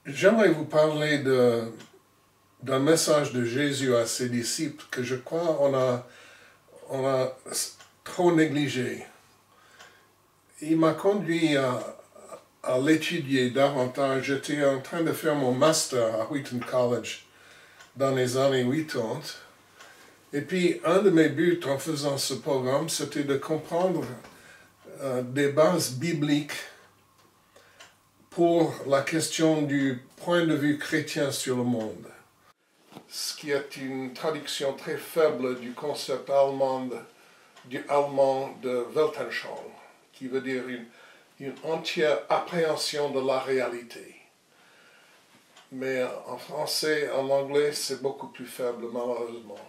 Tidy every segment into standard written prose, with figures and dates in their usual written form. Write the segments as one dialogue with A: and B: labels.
A: J'aimerais vous parler d'un message de Jésus à ses disciples que je crois on a trop négligé. Il m'a conduit à l'étudier davantage. J'étais en train de faire mon master à Wheaton College dans les années 80. Et puis, un de mes buts en faisant ce programme, c'était de comprendre des bases bibliques pour la question du point de vue chrétien sur le monde. Ce qui est une traduction très faible du concept allemand de Weltanschauung, qui veut dire une entière appréhension de la réalité. Mais en français, en anglais, c'est beaucoup plus faible, malheureusement.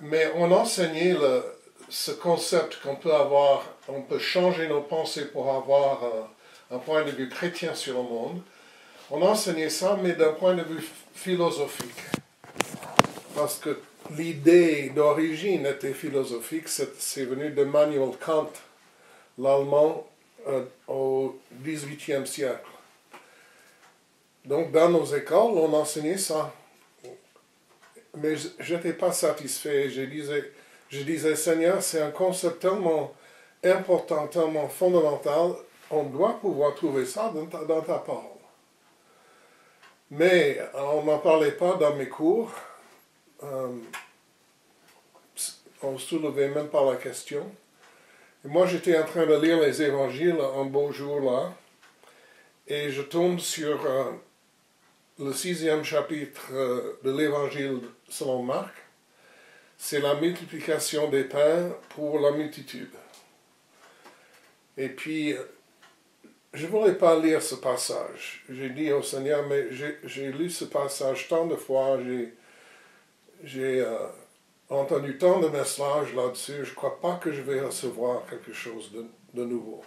A: Mais on enseignait ce concept qu'on peut avoir, on peut changer nos pensées pour avoir un point de vue chrétien sur le monde. On enseignait ça, mais d'un point de vue philosophique. Parce que l'idée d'origine était philosophique, c'est venu d'Emmanuel Kant, l'Allemand, au XVIIIe siècle. Donc dans nos écoles, on enseignait ça. Mais je n'étais pas satisfait. Je disais, Seigneur, c'est un concept tellement important, tellement fondamental, on doit pouvoir trouver ça dans ta parole. Mais on n'en parlait pas dans mes cours. On ne soulevait même pas la question. Et moi, j'étais en train de lire les évangiles un beau jour là, et je tombe sur le 6e chapitre de l'évangile selon Marc. C'est la multiplication des pains pour la multitude. Et puis, je ne voulais pas lire ce passage. J'ai dit au Seigneur, mais j'ai lu ce passage tant de fois, j'ai entendu tant de messages là-dessus, je ne crois pas que je vais recevoir quelque chose de nouveau.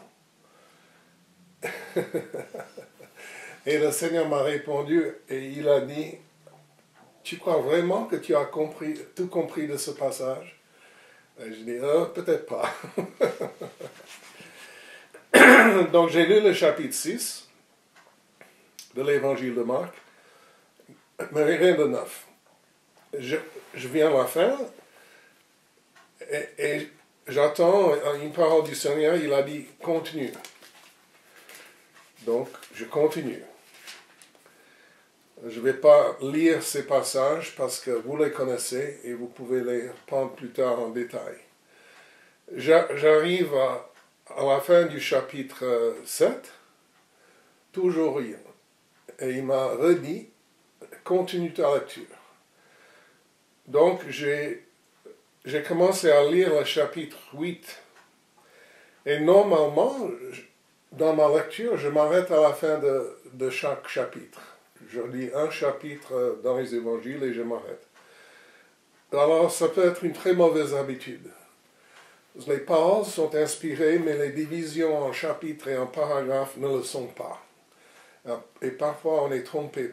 A: Et le Seigneur m'a répondu et il a dit, tu crois vraiment que tu as tout compris de ce passage? Et je dis, peut-être pas. Donc j'ai lu le chapitre 6 de l'évangile de Marc, mais rien de neuf. Je viens à la fin et j'attends une parole du Seigneur, il a dit, continue. Donc je continue. Je ne vais pas lire ces passages parce que vous les connaissez et vous pouvez les prendre plus tard en détail. J'arrive à la fin du chapitre 7, toujours rien. Et il m'a redit, continue ta lecture. Donc j'ai commencé à lire le chapitre 8. Et normalement, dans ma lecture, je m'arrête à la fin de chaque chapitre. Je lis un chapitre dans les évangiles et je m'arrête. Alors, ça peut être une très mauvaise habitude. Les paroles sont inspirées, mais les divisions en chapitres et en paragraphes ne le sont pas. Et parfois, on est trompé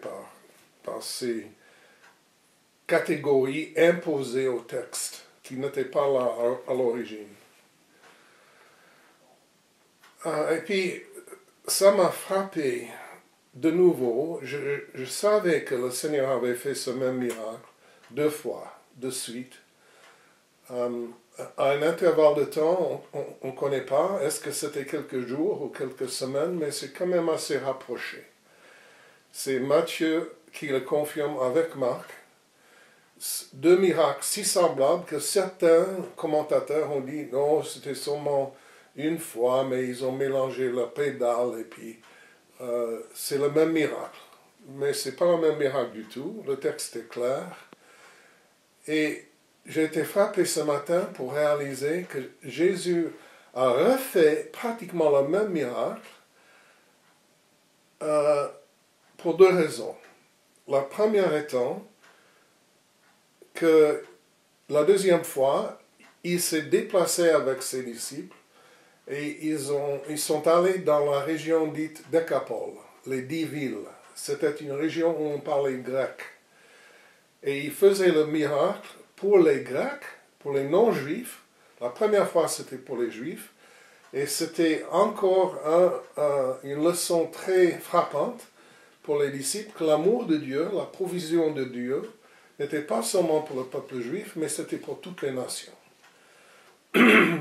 A: par ces catégories imposées au texte, qui n'étaient pas là à l'origine. Et puis, ça m'a frappé. De nouveau, je savais que le Seigneur avait fait ce même miracle 2 fois, de suite. À un intervalle de temps, on ne connaît pas, est-ce que c'était quelques jours ou quelques semaines, mais c'est quand même assez rapproché. C'est Matthieu qui le confirme avec Marc. 2 miracles si semblables que certains commentateurs ont dit non, c'était seulement une fois, mais ils ont mélangé la pédale et puis c'est le même miracle. Mais ce n'est pas le même miracle du tout. Le texte est clair. Et j'ai été frappé ce matin pour réaliser que Jésus a refait pratiquement le même miracle pour 2 raisons. La première étant que la deuxième fois, il s'est déplacé avec ses disciples et ils sont allés dans la région dite Décapole, les 10 villes. C'était une région où on parlait grec. Et il faisait le miracle pour les Grecs, pour les non-juifs. La première fois, c'était pour les Juifs. Et c'était encore une leçon très frappante pour les disciples que l'amour de Dieu, la provision de Dieu, n'était pas seulement pour le peuple juif, mais c'était pour toutes les nations.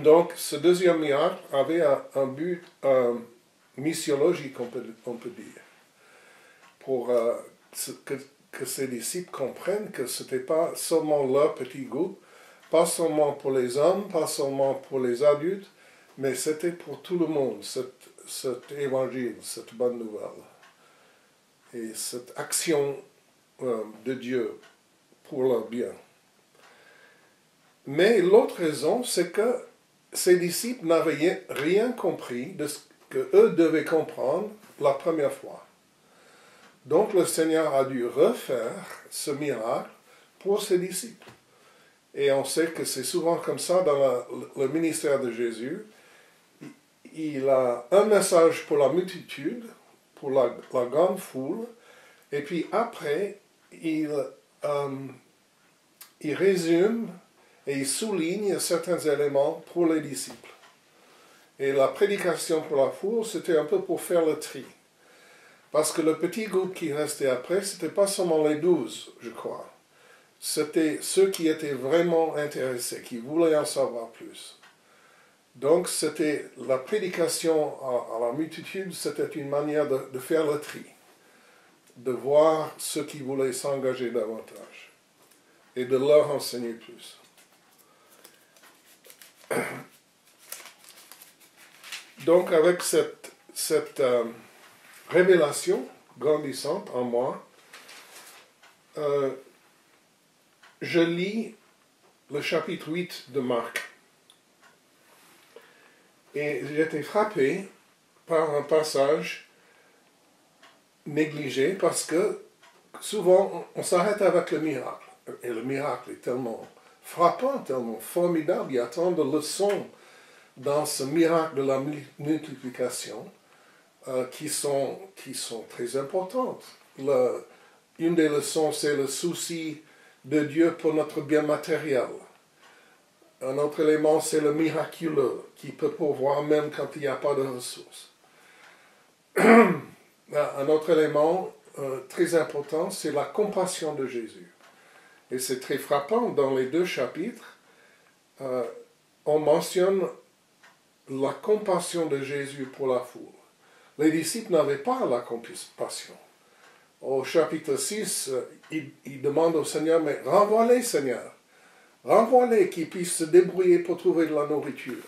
A: Donc, ce deuxième miracle avait un but missiologique, on peut dire, pour que ces disciples comprennent que ce n'était pas seulement leur petit groupe, pas seulement pour les hommes, pas seulement pour les adultes, mais c'était pour tout le monde, cet évangile, cette bonne nouvelle. Et cette action de Dieu pour leur bien. Mais l'autre raison, c'est que ces disciples n'avaient rien compris de ce qu'eux devaient comprendre la première fois. Donc le Seigneur a dû refaire ce miracle pour ses disciples. Et on sait que c'est souvent comme ça dans le ministère de Jésus. Il a un message pour la multitude, pour la grande foule, et puis après, il résume et il souligne certains éléments pour les disciples. Et la prédication pour la foule, c'était un peu pour faire le tri. Parce que le petit groupe qui restait après, ce n'était pas seulement les 12, je crois. C'était ceux qui étaient vraiment intéressés, qui voulaient en savoir plus. Donc, c'était la prédication à la multitude, c'était une manière de faire le tri, de voir ceux qui voulaient s'engager davantage et de leur enseigner plus. Donc, avec cette révélation grandissante en moi, je lis le chapitre 8 de Marc. Et j'ai été frappé par un passage négligé parce que souvent on s'arrête avec le miracle. Et le miracle est tellement frappant, tellement formidable. Il y a tant de leçons dans ce miracle de la multiplication qui sont très importantes. Une des leçons, c'est le souci de Dieu pour notre bien matériel. Un autre élément, c'est le miraculeux, qui peut pourvoir même quand il n'y a pas de ressources. Un autre élément très important, c'est la compassion de Jésus. Et c'est très frappant, dans les deux chapitres, on mentionne la compassion de Jésus pour la foule. Les disciples n'avaient pas la compassion. Au chapitre 6, ils demandent au Seigneur, mais renvoie-les, Seigneur. Renvoie-les qu'ils puissent se débrouiller pour trouver de la nourriture.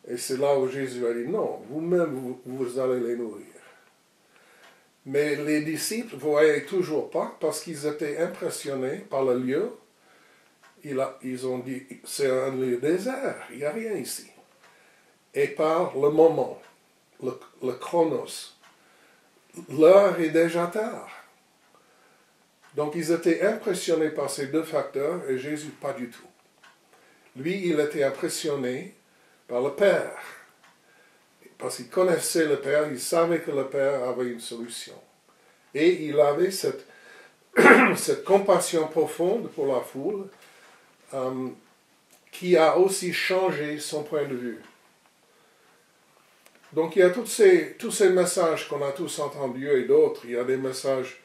A: Et c'est là où Jésus a dit, non, vous-même, vous allez les nourrir. Mais les disciples ne voyaient toujours pas parce qu'ils étaient impressionnés par le lieu. Ils ont dit, c'est un lieu désert, il n'y a rien ici. Et par le moment, le chronos, l'heure est déjà tard. Donc ils étaient impressionnés par ces deux facteurs et Jésus pas du tout. Lui, il était impressionné par le Père. Parce qu'il connaissait le Père, il savait que le Père avait une solution. Et il avait cette compassion profonde pour la foule qui a aussi changé son point de vue. Donc il y a tous ces messages qu'on a tous entendus et d'autres. Il y a des messages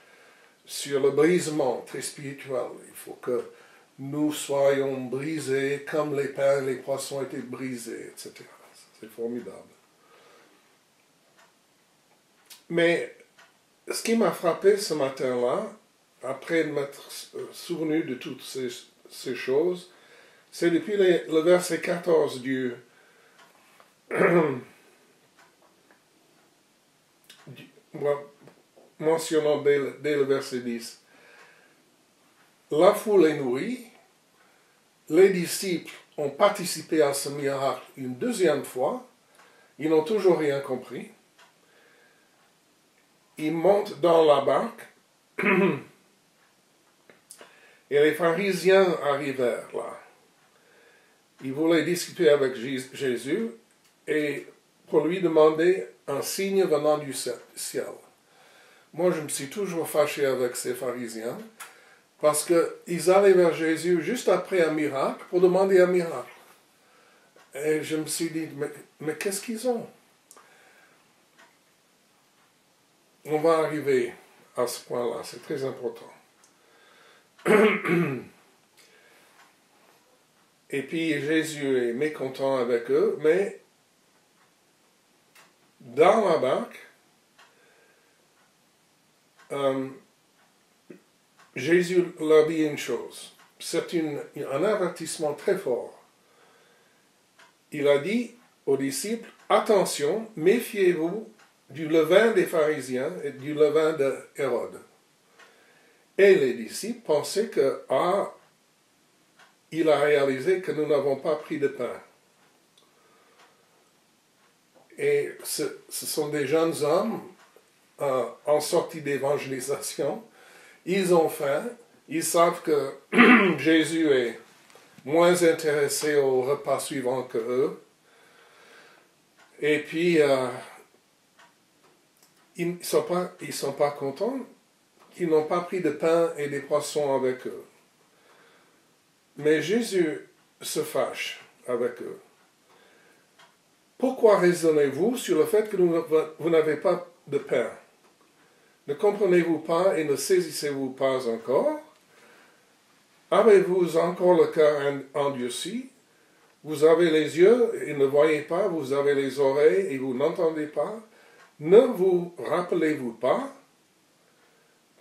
A: sur le brisement très spirituel. Il faut que nous soyons brisés comme les pains et les poissons étaient brisés, etc. C'est formidable. Mais ce qui m'a frappé ce matin-là, après m'être souvenu de toutes ces choses, c'est depuis le verset 14 mentionnant dès le verset 10. La foule est nourrie, les disciples ont participé à ce miracle une deuxième fois, ils n'ont toujours rien compris. Ils montent dans la barque et les pharisiens arrivèrent là. Ils voulaient discuter avec Jésus et pour lui demander un signe venant du ciel. Moi, je me suis toujours fâché avec ces pharisiens parce qu'ils allaient vers Jésus juste après un miracle pour demander un miracle. Et je me suis dit, mais qu'est-ce qu'ils ont? On va arriver à ce point-là, c'est très important. Et puis Jésus est mécontent avec eux, mais dans la barque, Jésus leur dit une chose. C'est un avertissement très fort. Il a dit aux disciples, attention, méfiez-vous du levain des pharisiens et du levain de Hérode. Et les disciples pensaient que, il a réalisé que nous n'avons pas pris de pain. Et ce sont des jeunes hommes en sortie d'évangélisation. Ils ont faim, ils savent que Jésus est moins intéressé au repas suivant que eux. Et puis, ils ne sont pas contents qu'ils n'ont pas pris de pain et des poissons avec eux. Mais Jésus se fâche avec eux. Pourquoi raisonnez-vous sur le fait que vous n'avez pas de pain? Ne comprenez-vous pas et ne saisissez-vous pas encore? Avez-vous encore le cœur endurci? Vous avez les yeux et ne voyez pas, vous avez les oreilles et vous n'entendez pas? Ne vous rappelez-vous pas?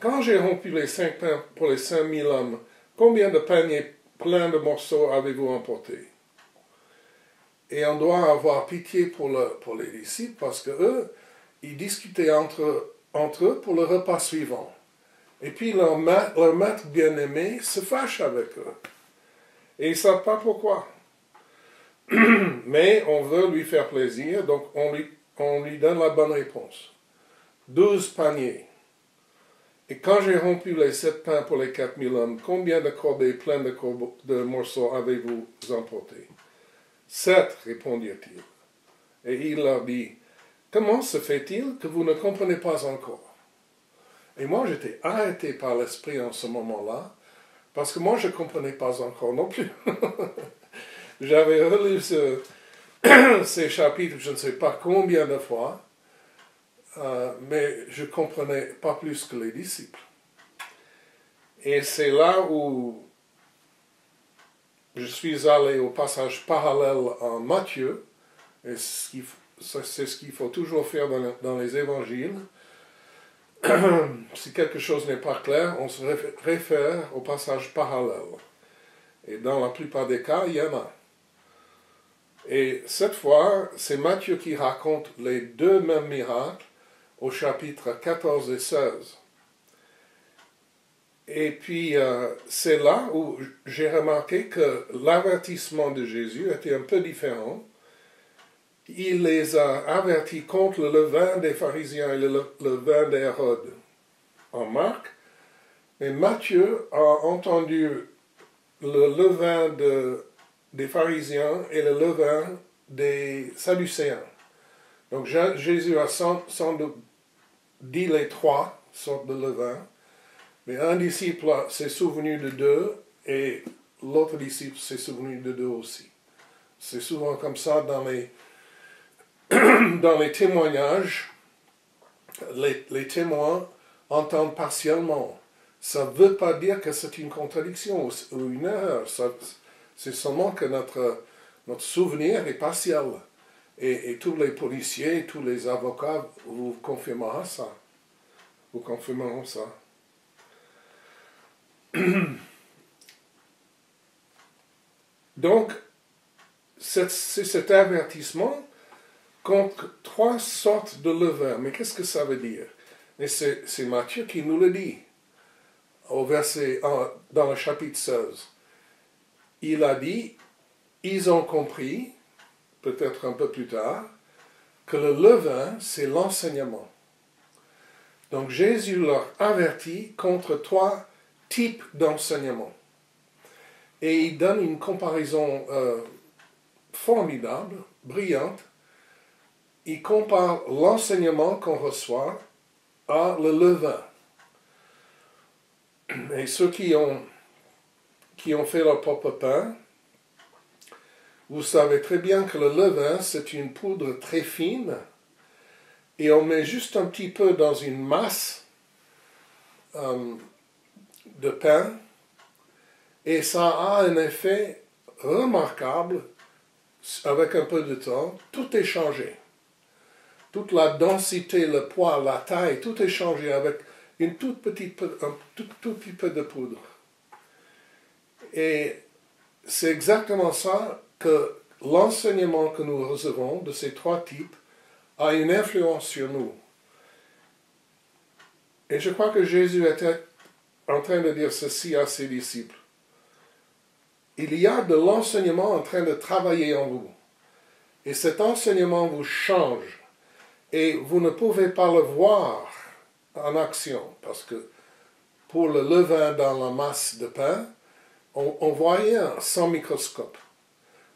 A: Quand j'ai rompu les 5 pains pour les 5000 hommes, combien de paniers pleins de morceaux avez-vous emporté? Et on doit avoir pitié pour les disciples parce que eux, ils discutaient entre eux pour le repas suivant. Et puis leur maître bien-aimé se fâche avec eux. Et ils ne savent pas pourquoi. Mais on veut lui faire plaisir, donc on lui donne la bonne réponse. 12 paniers. Et quand j'ai rompu les 7 pains pour les 4000 hommes, combien de cordées pleines de morceaux avez-vous emporté? 7, répondirent-ils. Et il leur dit, comment se fait-il que vous ne comprenez pas encore? Et moi, j'étais arrêté par l'esprit en ce moment-là, parce que moi, je ne comprenais pas encore non plus. J'avais relu ces chapitres, je ne sais pas combien de fois, mais je ne comprenais pas plus que les disciples. Et c'est là où je suis allé au passage parallèle en Matthieu, et c'est ce qu'il faut toujours faire dans les évangiles. Si quelque chose n'est pas clair, on se réfère au passage parallèle. Et dans la plupart des cas, il y en a. Et cette fois, c'est Matthieu qui raconte les deux mêmes miracles au chapitre 14 et 16. Et puis, c'est là où j'ai remarqué que l'avertissement de Jésus était un peu différent. Il les a avertis contre le levain des pharisiens et le levain d'Hérode en Marc. Mais Matthieu a entendu le levain des pharisiens et le levain des sadducéens. Donc Jésus a sans doute dit les 3 sortes de levain, mais un disciple s'est souvenu de 2 et l'autre disciple s'est souvenu de 2 aussi. C'est souvent comme ça dans les témoignages. Les témoins entendent partiellement. Ça ne veut pas dire que c'est une contradiction ou une erreur. C'est seulement que notre souvenir est partiel. Et tous les policiers, tous les avocats vous confirmeront ça. Vous confirmeront ça. Donc, c'est cet avertissement contre 3 sortes de levain. Mais qu'est-ce que ça veut dire? Et c'est Matthieu qui nous le dit. Au verset 1, dans le chapitre 16. Il a dit, ils ont compris, peut-être un peu plus tard, que le levain, c'est l'enseignement. Donc Jésus leur avertit contre 3 types d'enseignement. Et il donne une comparaison formidable, brillante. Il compare l'enseignement qu'on reçoit à le levain. Et ceux qui ont fait leur propre pain, Vous savez très bien que le levain, c'est une poudre très fine, et on met juste un petit peu dans une masse de pain, et ça a un effet remarquable. Avec un peu de temps, tout est changé. Toute la densité, le poids, la taille, tout est changé avec une tout petit peu de poudre. Et c'est exactement ça que l'enseignement que nous recevons de ces trois types a une influence sur nous. Et je crois que Jésus était en train de dire ceci à ses disciples. Il y a de l'enseignement en train de travailler en vous. Et cet enseignement vous change. Et vous ne pouvez pas le voir en action. Parce que pour le levain dans la masse de pain, on voit rien sans microscope.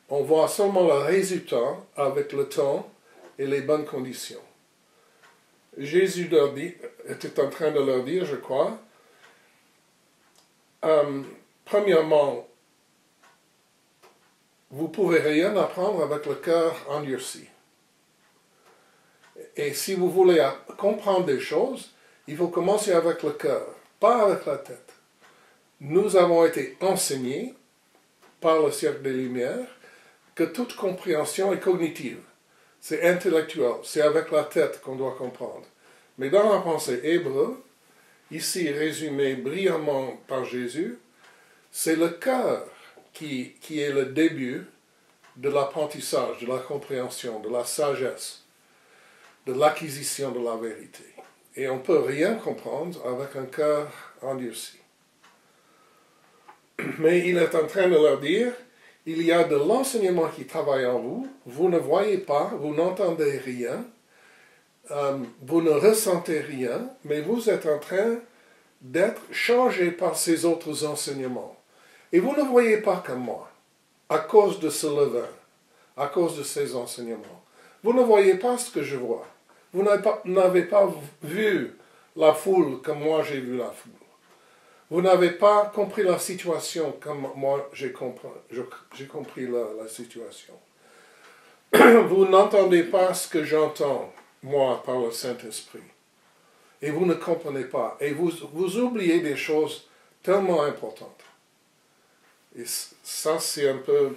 A: On voit seulement le résultat avec le temps et les bonnes conditions. Jésus était en train de leur dire, je crois, premièrement, vous ne pouvez rien apprendre avec le cœur endurci. Et si vous voulez comprendre des choses, il faut commencer avec le cœur, pas avec la tête. Nous avons été enseignés par le siècle des Lumières que toute compréhension est cognitive. C'est intellectuel, c'est avec la tête qu'on doit comprendre. Mais dans la pensée hébreu, ici résumé brillamment par Jésus, c'est le cœur qui est le début de l'apprentissage, de la compréhension, de la sagesse, de l'acquisition de la vérité. Et on ne peut rien comprendre avec un cœur endurci. Mais il est en train de leur dire, il y a de l'enseignement qui travaille en vous, vous ne voyez pas, vous n'entendez rien, vous ne ressentez rien, mais vous êtes en train d'être changé par ces autres enseignements. Et vous ne voyez pas comme moi, à cause de ce levain, à cause de ces enseignements. Vous ne voyez pas ce que je vois. Vous n'avez pas vu la foule comme moi j'ai vu la foule. Vous n'avez pas compris la situation comme moi j'ai compris la situation. Vous n'entendez pas ce que j'entends, moi, par le Saint-Esprit. Et vous ne comprenez pas. Et vous oubliez des choses tellement importantes. Et ça, c'est un peu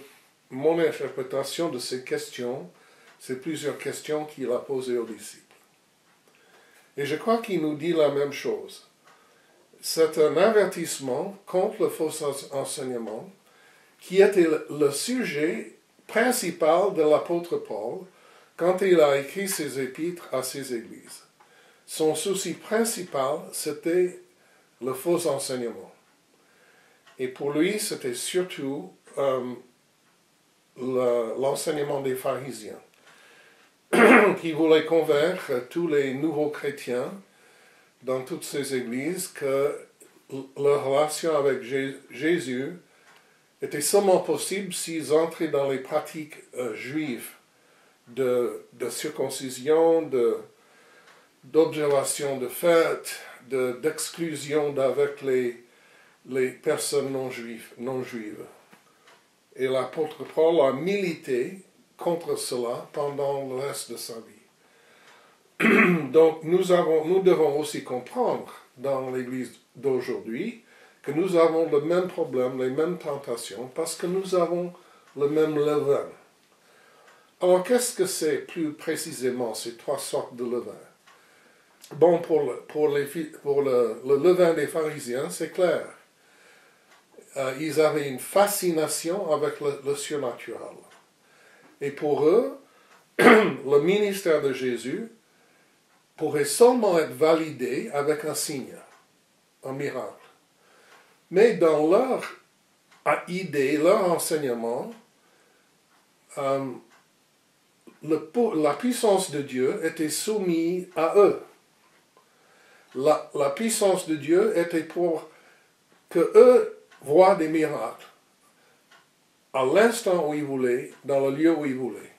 A: mon interprétation de ces questions. C'est plusieurs questions qu'il a posées aux disciples. Et je crois qu'il nous dit la même chose. C'est un avertissement contre le faux enseignement qui était le sujet principal de l'apôtre Paul quand il a écrit ses épîtres à ses églises. Son souci principal, c'était le faux enseignement. Et pour lui, c'était surtout l'enseignement des pharisiens qui voulaient convaincre tous les nouveaux chrétiens dans toutes ces églises que leur relation avec Jésus était seulement possible s'ils entraient dans les pratiques juives de circoncision, d'observation de fêtes, d'exclusion d'avec les personnes non juives. Et l'apôtre Paul a milité contre cela pendant le reste de sa vie. Donc nous devons aussi comprendre dans l'Église d'aujourd'hui que nous avons le même problème, les mêmes tentations, parce que nous avons le même levain. Alors qu'est-ce que c'est plus précisément ces trois sortes de levain? Bon, pour le levain des pharisiens, c'est clair. Ils avaient une fascination avec le surnaturel. Et pour eux, le ministère de Jésus pourrait seulement être validé avec un signe, un miracle. Mais dans leur idée, leur enseignement, la puissance de Dieu était soumise à eux. La puissance de Dieu était pour que eux voient des miracles à l'instant où ils voulaient, dans le lieu où ils voulaient.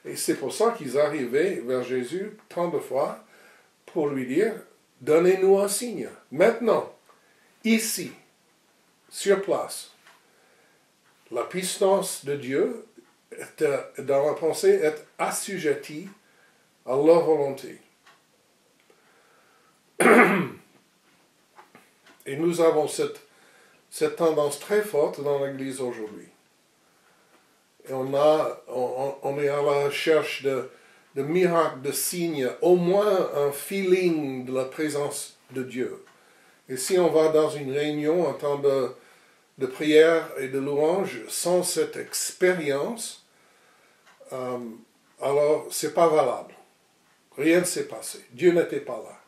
A: Et c'est pour ça qu'ils arrivaient vers Jésus tant de fois pour lui dire, donnez-nous un signe, maintenant, ici, sur place. La puissance de Dieu dans la pensée, être assujetti à leur volonté. Et nous avons cette tendance très forte dans l'Église aujourd'hui. Et on est à la recherche de miracles, de signes, au moins un feeling de la présence de Dieu. Et si on va dans une réunion en temps de prière et de louange sans cette expérience, alors c'est pas valable. Rien ne s'est passé. Dieu n'était pas là.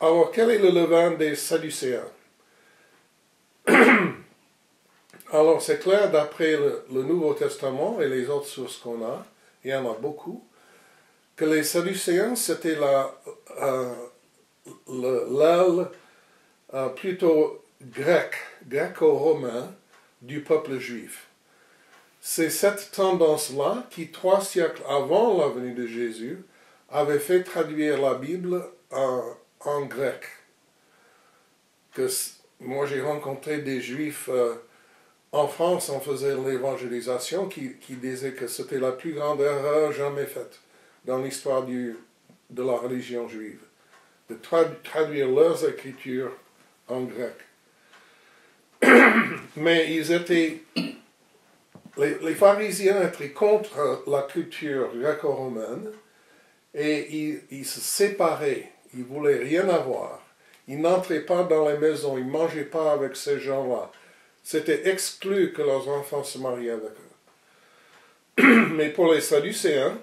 A: Alors, quel est le levain des Sadducéens? Alors, c'est clair, d'après le Nouveau Testament et les autres sources qu'on a, il y en a beaucoup, que les Sadducéens, c'était l'aile plutôt gréco-romain du peuple juif. C'est cette tendance-là qui, 3 siècles avant la venue de Jésus, avait fait traduire la Bible en grec. Moi, j'ai rencontré des Juifs en France, on faisait l'évangélisation, qui disaient que c'était la plus grande erreur jamais faite dans l'histoire de la religion juive, de traduire leurs écritures en grec. Mais les pharisiens étaient contre la culture gréco-romaine et ils se séparaient, ils ne voulaient rien avoir. Ils n'entraient pas dans les maisons, ils ne mangeaient pas avec ces gens-là. C'était exclu que leurs enfants se marient avec eux. Mais pour les Sadducéens,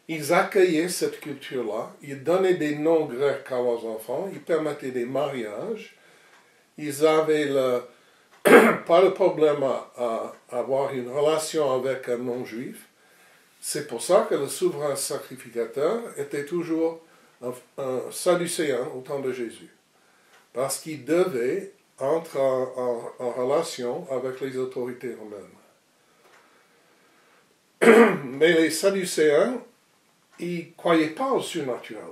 A: ils accueillaient cette culture-là, ils donnaient des noms grecs à leurs enfants, ils permettaient des mariages, ils avaient pas de problème à avoir une relation avec un non-juif. C'est pour ça que le souverain sacrificateur était toujours un Sadducéen au temps de Jésus. Parce qu'il devait entrer en relation avec les autorités romaines. Mais les Sadducéens, ils ne croyaient pas au surnaturel.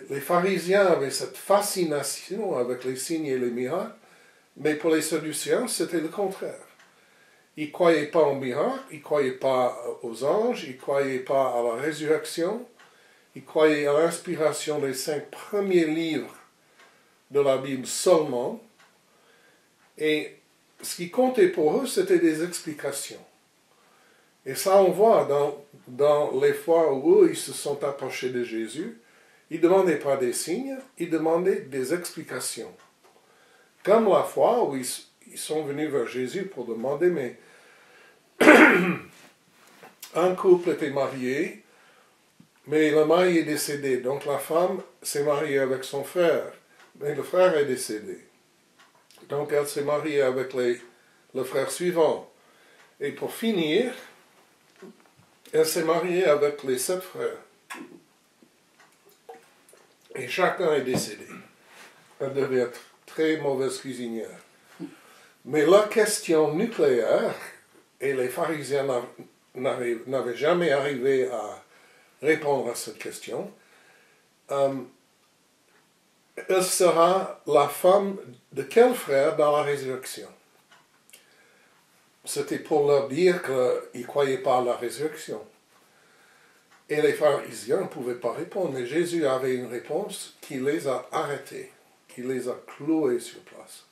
A: Les pharisiens avaient cette fascination avec les signes et les miracles, mais pour les Sadducéens, c'était le contraire. Ils ne croyaient pas aux miracles, ils ne croyaient pas aux anges, ils ne croyaient pas à la résurrection, ils croyaient à l'inspiration des 5 premiers livres de la Bible seulement, et ce qui comptait pour eux, c'était des explications. Et ça, on voit dans les fois où eux, ils se sont approchés de Jésus, ils ne demandaient pas des signes, ils demandaient des explications. Comme la fois où ils sont venus vers Jésus pour demander, mais un couple était marié, mais le mari est décédé, donc la femme s'est mariée avec son frère, mais le frère est décédé. Donc elle s'est mariée avec le frère suivant. Et pour finir, elle s'est mariée avec les 7 frères. Et chacun est décédé. Elle devait être très mauvaise cuisinière. Mais la question nucléaire, et les pharisiens n'avaient jamais arrivé à répondre à cette question, elle sera la femme de quel frère dans la résurrection? C'était pour leur dire qu'ils ne croyaient pas à la résurrection. Et les pharisiens ne pouvaient pas répondre. Mais Jésus avait une réponse qui les a arrêtés, qui les a cloués sur place.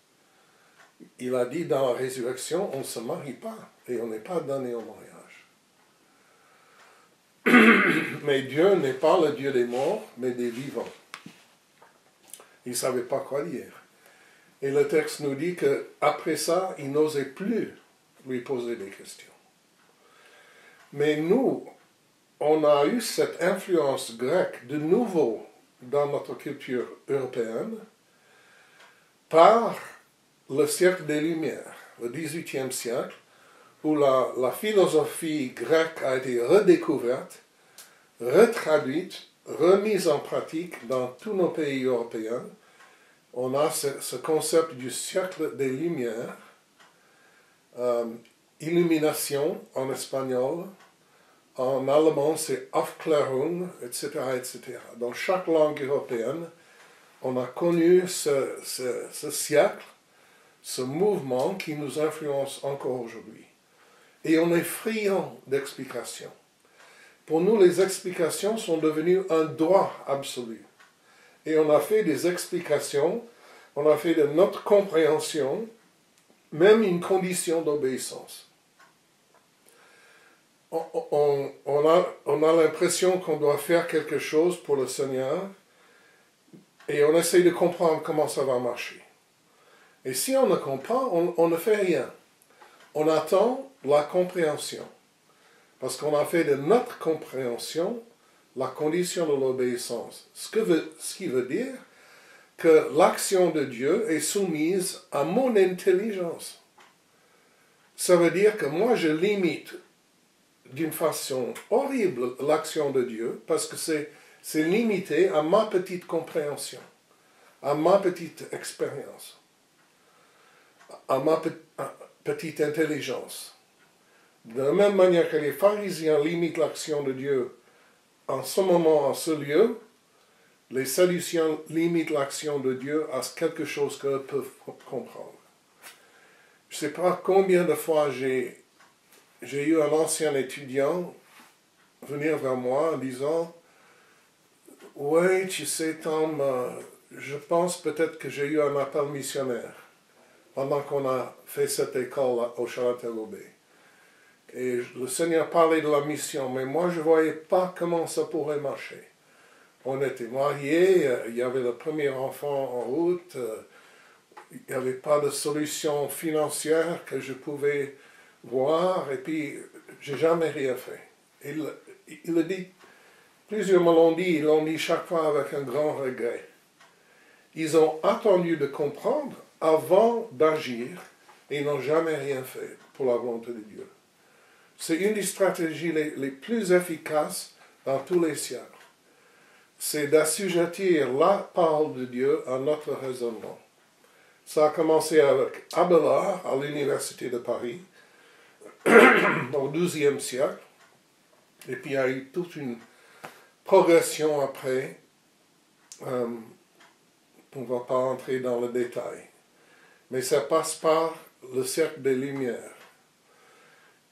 A: Il a dit dans la résurrection, on ne se marie pas et on n'est pas donné au mariage. Mais Dieu n'est pas le Dieu des morts, mais des vivants. Il ne savait pas quoi dire. Et le texte nous dit qu'après ça, il n'osait plus lui poser des questions. Mais nous, on a eu cette influence grecque de nouveau dans notre culture européenne par le siècle des Lumières, le XVIIIe siècle, où la philosophie grecque a été redécouverte, retraduite, remise en pratique dans tous nos pays européens. On a ce concept du siècle des Lumières, illumination en espagnol, en allemand c'est Aufklärung, etc., etc. Dans chaque langue européenne, on a connu ce siècle ce mouvement qui nous influence encore aujourd'hui. Et on est friand d'explications. Pour nous, les explications sont devenues un droit absolu. Et on a fait des explications, on a fait de notre compréhension, même une condition d'obéissance. On a l'impression qu'on doit faire quelque chose pour le Seigneur, et on essaie de comprendre comment ça va marcher. Et si on ne comprend, on ne fait rien. On attend la compréhension. Parce qu'on a fait de notre compréhension la condition de l'obéissance. Ce qui veut dire que l'action de Dieu est soumise à mon intelligence. Ça veut dire que moi je limite d'une façon horrible l'action de Dieu parce que c'est limité à ma petite compréhension, à ma petite expérience, à ma petite intelligence. De la même manière que les pharisiens limitent l'action de Dieu en ce moment, en ce lieu, les Sadduciens limitent l'action de Dieu à quelque chose qu'eux peuvent comprendre. Je ne sais pas combien de fois j'ai eu un ancien étudiant venir vers moi en disant « Oui, tu sais Tom, je pense peut-être que j'ai eu un appel missionnaire pendant qu'on a fait cette école au Châtelet-Laubé. Et le Seigneur parlait de la mission, mais moi je ne voyais pas comment ça pourrait marcher. On était mariés, il y avait le premier enfant en route, il n'y avait pas de solution financière que je pouvais voir, et puis j'ai jamais rien fait. Il le dit, plusieurs me l'ont dit, ils l'ont dit chaque fois avec un grand regret. Ils ont attendu de comprendre avant d'agir, et ils n'ont jamais rien fait pour la volonté de Dieu. C'est une des stratégies les plus efficaces dans tous les siècles. C'est d'assujettir la parole de Dieu à notre raisonnement. Ça a commencé avec Abélard à l'Université de Paris, au XIIe siècle, et puis il y a eu toute une progression après. On ne va pas entrer dans le détail. Mais ça passe par le cercle des Lumières.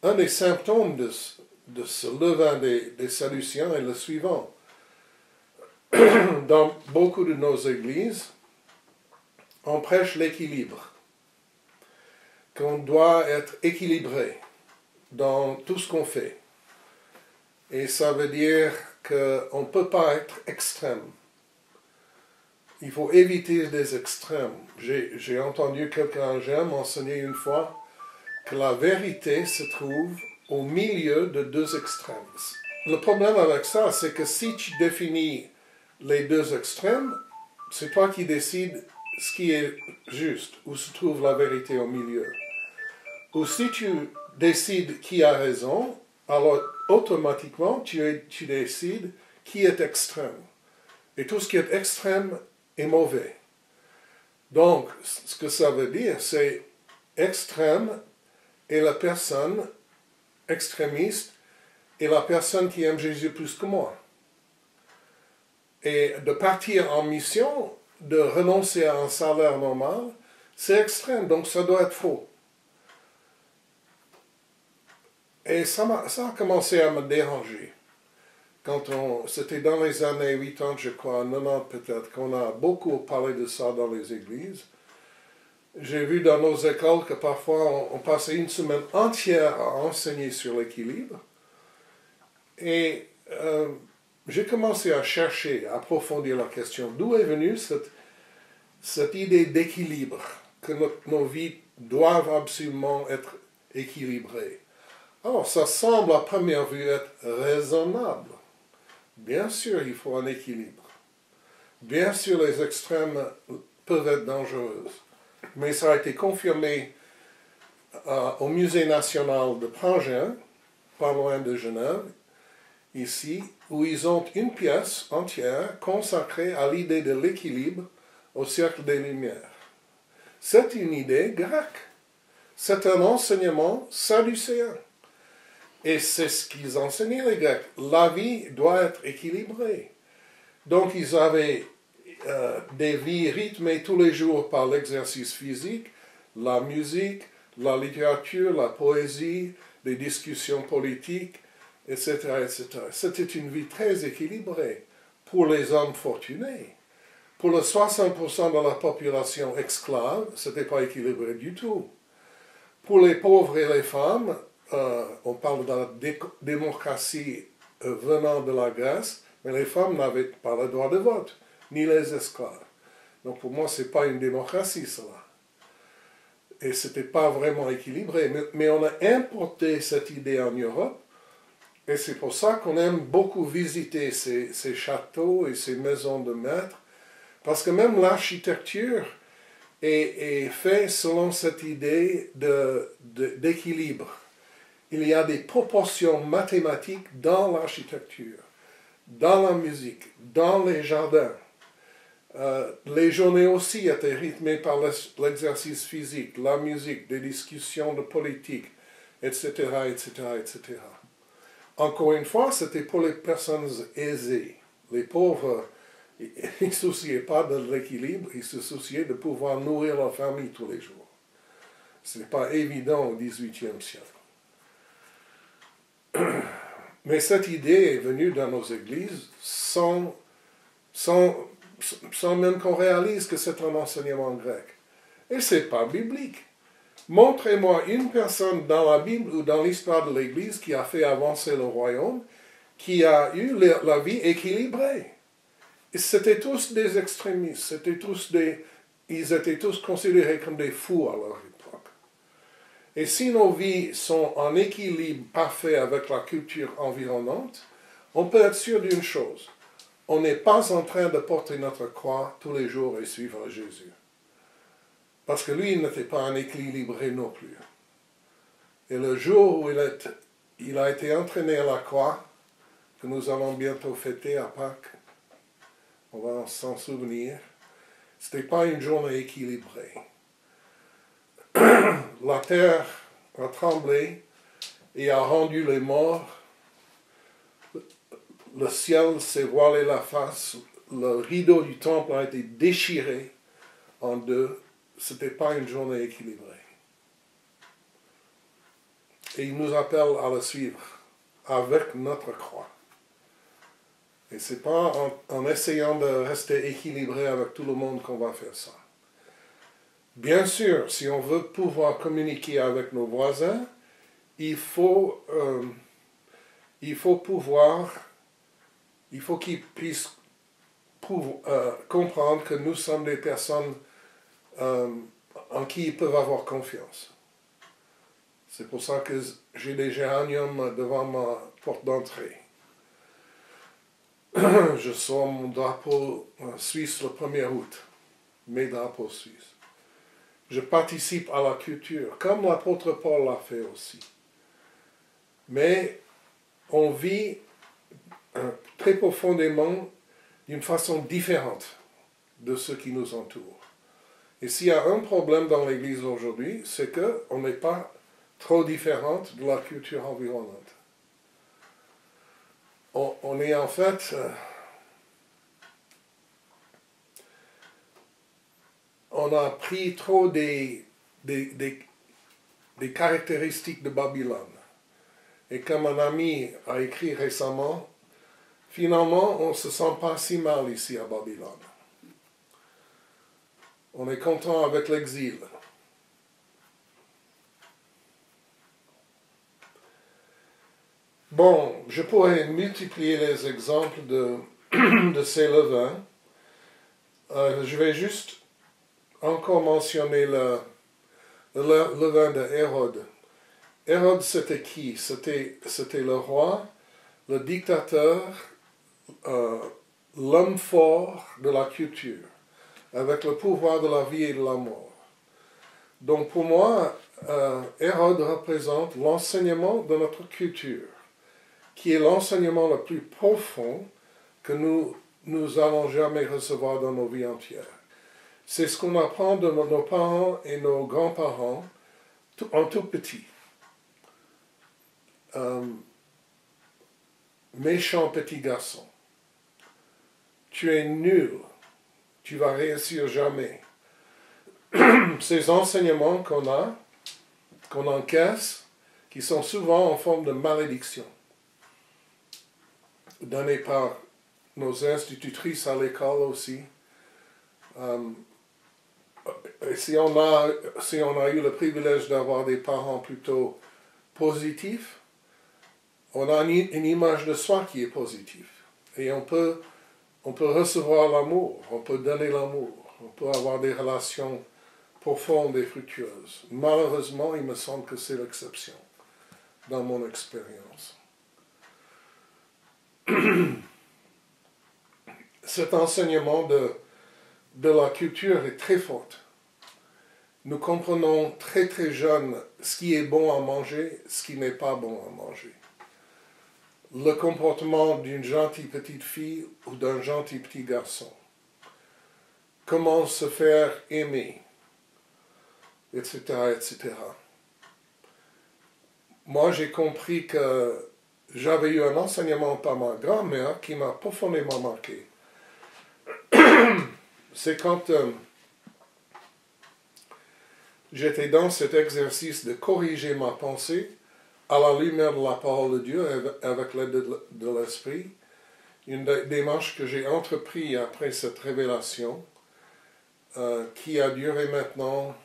A: Un des symptômes de ce levain des Sadduciens est le suivant. Dans beaucoup de nos églises, on prêche l'équilibre, qu'on doit être équilibré dans tout ce qu'on fait. Et ça veut dire qu'on ne peut pas être extrême. Il faut éviter des extrêmes. J'ai entendu quelqu'un j'aime enseigner une fois que la vérité se trouve au milieu de deux extrêmes. Le problème avec ça, c'est que si tu définis les deux extrêmes, c'est toi qui décides ce qui est juste, où se trouve la vérité au milieu. Ou si tu décides qui a raison, alors automatiquement tu décides qui est extrême. Et tout ce qui est extrême est mauvais. Donc, ce que ça veut dire, c'est extrême et la personne extrémiste et la personne qui aime Jésus plus que moi. Et de partir en mission, de renoncer à un salaire normal, c'est extrême, donc ça doit être faux. Et ça a commencé à me déranger. C'était dans les années 80, je crois, 90 peut-être, qu'on a beaucoup parlé de ça dans les églises. J'ai vu dans nos écoles que parfois on passait une semaine entière à enseigner sur l'équilibre. Et j'ai commencé à chercher, à approfondir la question. D'où est venue cette idée d'équilibre, que nos vies doivent absolument être équilibrées? Alors, ça semble à première vue être raisonnable. Bien sûr, il faut un équilibre. Bien sûr, les extrêmes peuvent être dangereuses. Mais ça a été confirmé au Musée national de Prangin, pas loin de Genève, ici, où ils ont une pièce entière consacrée à l'idée de l'équilibre au cercle des Lumières. C'est une idée grecque. C'est un enseignement sadducéen. Et c'est ce qu'ils enseignaient les Grecs. La vie doit être équilibrée. Donc ils avaient des vies rythmées tous les jours par l'exercice physique, la musique, la littérature, la poésie, les discussions politiques, etc., etc. C'était une vie très équilibrée pour les hommes fortunés. Pour le 60% de la population esclave, ce n'était pas équilibré du tout. Pour les pauvres et les femmes, on parle de la démocratie venant de la Grèce, mais les femmes n'avaient pas le droit de vote, ni les esclaves. Donc pour moi, ce n'est pas une démocratie, cela. Et ce n'était pas vraiment équilibré. Mais on a importé cette idée en Europe, et c'est pour ça qu'on aime beaucoup visiter ces châteaux et ces maisons de maîtres, parce que même l'architecture est faite selon cette idée d'équilibre. Il y a des proportions mathématiques dans l'architecture, dans la musique, dans les jardins. Les journées aussi étaient rythmées par l'exercice physique, la musique, des discussions de politique, etc., etc., etc. Encore une fois, c'était pour les personnes aisées. Les pauvres, ils ne se souciaient pas de l'équilibre, ils se souciaient de pouvoir nourrir leur famille tous les jours. Ce n'est pas évident au XVIIIe siècle. Mais cette idée est venue dans nos églises sans même qu'on réalise que c'est un enseignement grec. Et ce n'est pas biblique. Montrez-moi une personne dans la Bible ou dans l'histoire de l'Église qui a fait avancer le royaume, qui a eu la vie équilibrée. C'était tous des extrémistes, ils étaient tous considérés comme des fous à leur époque. Et si nos vies sont en équilibre parfait avec la culture environnante, on peut être sûr d'une chose. On n'est pas en train de porter notre croix tous les jours et suivre Jésus. Parce que lui, il n'était pas en équilibré non plus. Et le jour où il a été entraîné à la croix, que nous allons bientôt fêter à Pâques, on va s'en souvenir, ce n'était pas une journée équilibrée. La terre a tremblé et a rendu les morts. Le ciel s'est voilé la face. Le rideau du temple a été déchiré en deux. Ce n'était pas une journée équilibrée. Et il nous appelle à le suivre avec notre croix. Et ce n'est pas en essayant de rester équilibré avec tout le monde qu'on va faire ça. Bien sûr, si on veut pouvoir communiquer avec nos voisins, il faut qu'ils puissent comprendre que nous sommes des personnes en qui ils peuvent avoir confiance. C'est pour ça que j'ai des géraniums devant ma porte d'entrée. Je sors mon drapeau suisse le 1er août, mes drapeaux suisses. Je participe à la culture, comme l'apôtre Paul l'a fait aussi. Mais on vit très profondément d'une façon différente de ceux qui nous entourent. Et s'il y a un problème dans l'Église aujourd'hui, c'est qu'on n'est pas trop différente de la culture environnante. On est en fait... on a pris trop des caractéristiques de Babylone. Et comme un ami a écrit récemment, finalement, on ne se sent pas si mal ici à Babylone. On est content avec l'exil. Bon, je pourrais multiplier les exemples de ces levains. Je vais juste encore mentionner le levain de Hérode. Hérode, c'était qui? C'était le roi, le dictateur, l'homme fort de la culture, avec le pouvoir de la vie et de la mort. Donc pour moi, Hérode représente l'enseignement de notre culture, qui est l'enseignement le plus profond que nous allons jamais recevoir dans nos vies entières. C'est ce qu'on apprend de nos parents et nos grands-parents en tout petit. Méchant petit garçon, tu es nul, tu vas réussir jamais. ces enseignements qu'on encaisse, qui sont souvent en forme de malédiction, donnés par nos institutrices à l'école aussi. Et si on a eu le privilège d'avoir des parents plutôt positifs, on a une image de soi qui est positive. Et on peut recevoir l'amour, on peut donner l'amour, on peut avoir des relations profondes et fructueuses. Malheureusement, il me semble que c'est l'exception dans mon expérience. Cet enseignement de la culture est très fort. Nous comprenons très très jeunes ce qui est bon à manger, ce qui n'est pas bon à manger. Le comportement d'une gentille petite fille ou d'un gentil petit garçon. Comment se faire aimer, etc., etc. Moi, j'ai compris que j'avais eu un enseignement par ma grand-mère qui m'a profondément marqué. C'est quand j'étais dans cet exercice de corriger ma pensée à la lumière de la parole de Dieu avec l'aide de l'Esprit, une démarche que j'ai entreprise après cette révélation qui a duré maintenant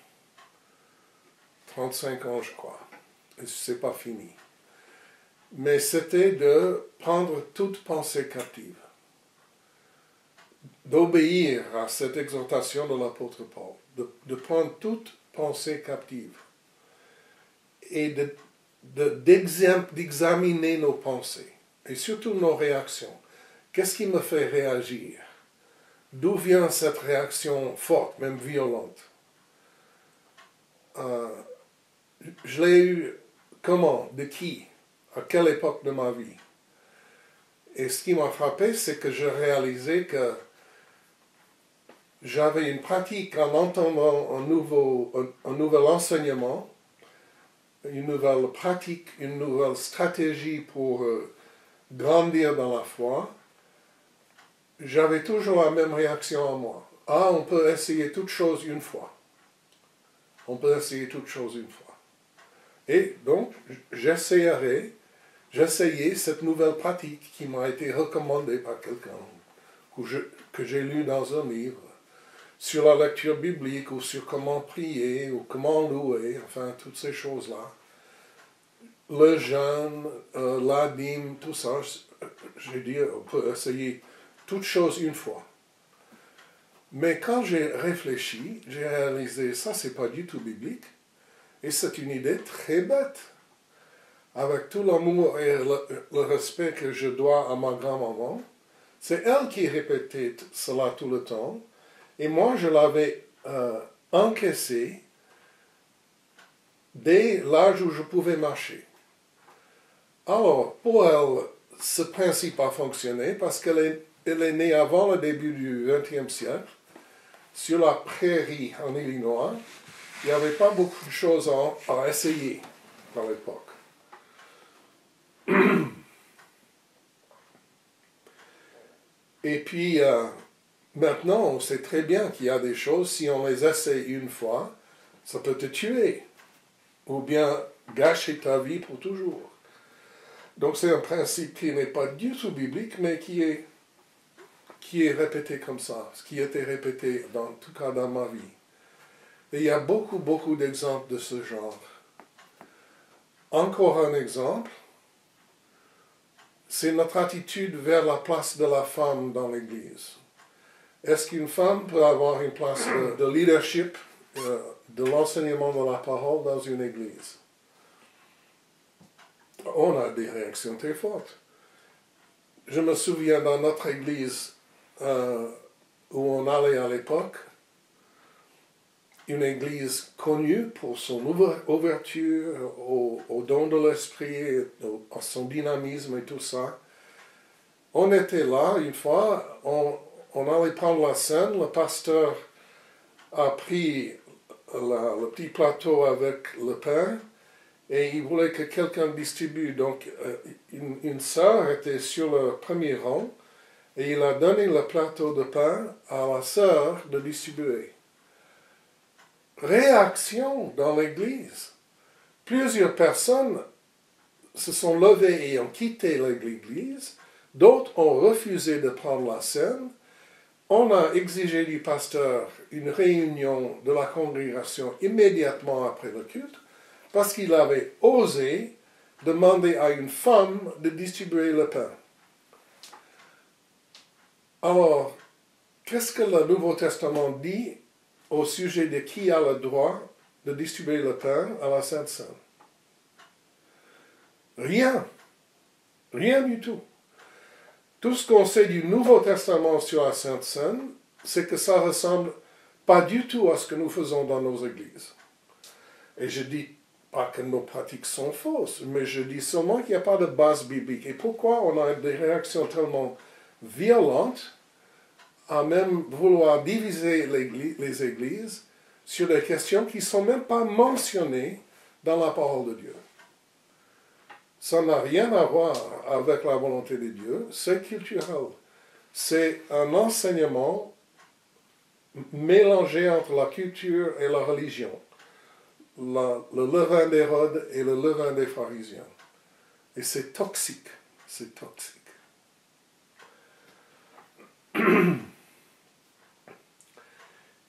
A: 35 ans, je crois. Et c'est pas fini. Mais c'était de prendre toute pensée captive, d'obéir à cette exhortation de l'apôtre Paul, de prendre toute pensée captive et d'examiner nos pensées et surtout nos réactions. Qu'est-ce qui me fait réagir? D'où vient cette réaction forte, même violente? Je l'ai eu comment? De qui? À quelle époque de ma vie? Et ce qui m'a frappé, c'est que je réalisais que j'avais une pratique en entendant un nouvel enseignement, une nouvelle pratique, une nouvelle stratégie pour grandir dans la foi. J'avais toujours la même réaction en moi. Ah, on peut essayer toute chose une fois. On peut essayer toute chose une fois. Et donc, j'essayais cette nouvelle pratique qui m'a été recommandée par quelqu'un, que j'ai lu dans un livre, sur la lecture biblique, ou sur comment prier, ou comment louer, enfin, toutes ces choses-là. Le jeûne, la dîme, tout ça, j'ai dit, on peut essayer toutes choses une fois. Mais quand j'ai réfléchi, j'ai réalisé, ça, c'est pas du tout biblique, et c'est une idée très bête. Avec tout l'amour et le respect que je dois à ma grand-maman, c'est elle qui répétait cela tout le temps, et moi je l'avais encaissé dès l'âge où je pouvais marcher. Alors, pour elle, ce principe a fonctionné parce qu'elle est née avant le début du XXe siècle, sur la prairie en Illinois. Il n'y avait pas beaucoup de choses à essayer à l'époque. Et puis, maintenant, on sait très bien qu'il y a des choses, si on les essaie une fois, ça peut te tuer, ou bien gâcher ta vie pour toujours. Donc c'est un principe qui n'est pas du tout biblique, mais qui est répété comme ça, ce qui était répété, en tout cas dans ma vie. Et il y a beaucoup, beaucoup d'exemples de ce genre. Encore un exemple, c'est notre attitude vers la place de la femme dans l'Église. Est-ce qu'une femme peut avoir une place de leadership, de l'enseignement de la parole dans une Église? On a des réactions très fortes. Je me souviens dans notre Église où on allait à l'époque, une Église connue pour son ouverture au don de l'esprit, à son dynamisme et tout ça. On était là, une fois, on allait prendre la scène, le pasteur a pris le petit plateau avec le pain et il voulait que quelqu'un distribue. Donc une sœur était sur le premier rang et il a donné le plateau de pain à la sœur de distribuer. réaction dans l'Église. Plusieurs personnes se sont levées et ont quitté l'Église. D'autres ont refusé de prendre la scène. On a exigé du pasteur une réunion de la congrégation immédiatement après le culte parce qu'il avait osé demander à une femme de distribuer le pain. Alors, qu'est-ce que le Nouveau Testament dit au sujet de qui a le droit de distribuer le pain à la Sainte Seine? Rien. Rien du tout. Tout ce qu'on sait du Nouveau Testament sur la Sainte Seine, c'est que ça ressemble pas du tout à ce que nous faisons dans nos églises. Et je dis pas que nos pratiques sont fausses, mais je dis seulement qu'il n'y a pas de base biblique. Et pourquoi on a des réactions tellement violentes à même vouloir diviser les églises sur des questions qui ne sont même pas mentionnées dans la parole de Dieu. Ça n'a rien à voir avec la volonté de Dieu, c'est culturel. C'est un enseignement mélangé entre la culture et la religion. Le levain d'Hérode et le levain des pharisiens. Et c'est toxique. C'est toxique.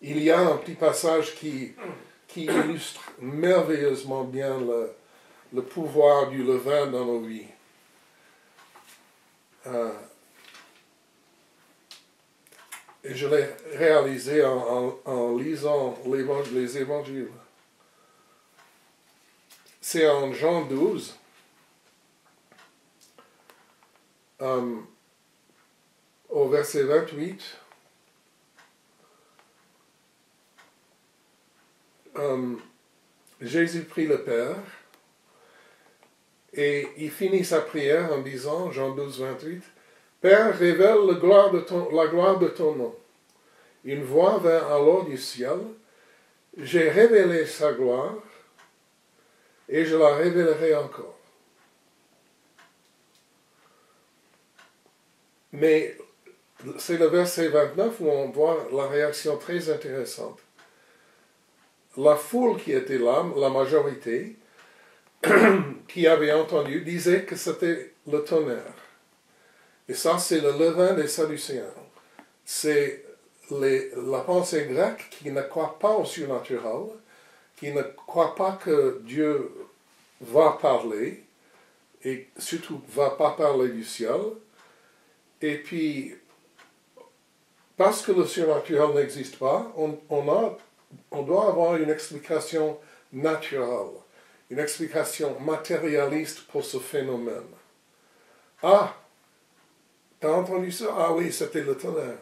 A: Il y a un petit passage qui illustre merveilleusement bien le pouvoir du levain dans nos vies. Et je l'ai réalisé en lisant les évangiles. C'est en Jean 12, au verset 28, Jésus prie le Père et il finit sa prière en disant, Jean 12, 28, « Père, révèle la gloire de ton nom. » Une voix vint alors du ciel, « J'ai révélé sa gloire et je la révélerai encore. » Mais c'est le verset 29 où on voit la réaction très intéressante. La foule qui était là, la majorité, qui avait entendu, disait que c'était le tonnerre. Et ça, c'est le levain des Sadducéens. C'est la pensée grecque qui ne croit pas au surnaturel, qui ne croit pas que Dieu va parler, et surtout va pas parler du ciel. Et puis, parce que le surnaturel n'existe pas, on doit avoir une explication naturelle, une explication matérialiste pour ce phénomène. Ah, t'as entendu ça? Ah oui, c'était le tonnerre.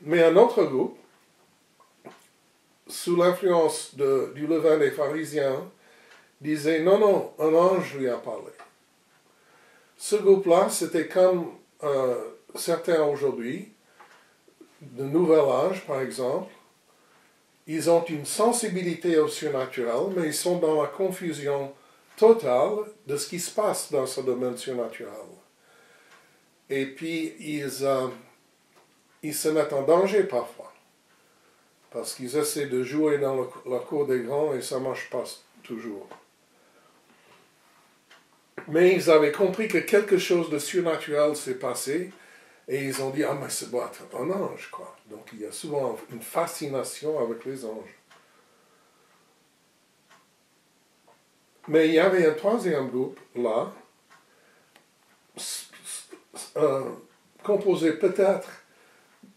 A: Mais un autre groupe, sous l'influence du levain des pharisiens, disait non, non, un ange lui a parlé. Ce groupe-là, c'était comme certains aujourd'hui, de nouvel âge par exemple, ils ont une sensibilité au surnaturel, mais ils sont dans la confusion totale de ce qui se passe dans ce domaine surnaturel. Et puis, ils se mettent en danger parfois, parce qu'ils essaient de jouer dans la cour des grands et ça ne marche pas toujours. Mais ils avaient compris que quelque chose de surnaturel s'est passé, et ils ont dit, ah mais c'est un ange, quoi. Donc il y a souvent une fascination avec les anges. Mais il y avait un troisième groupe, là, composé peut-être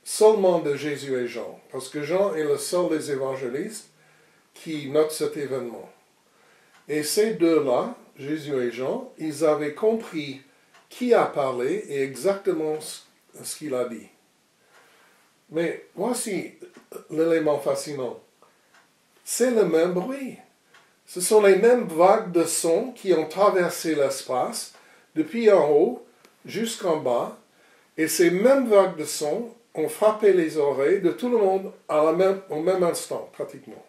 A: seulement de Jésus et Jean, parce que Jean est le seul des évangélistes qui note cet événement. Et ces deux-là, Jésus et Jean, ils avaient compris qui a parlé et exactement ce qu'il a dit. Mais voici l'élément fascinant. C'est le même bruit. Ce sont les mêmes vagues de son qui ont traversé l'espace, depuis en haut jusqu'en bas, et ces mêmes vagues de son ont frappé les oreilles de tout le monde au même instant, pratiquement.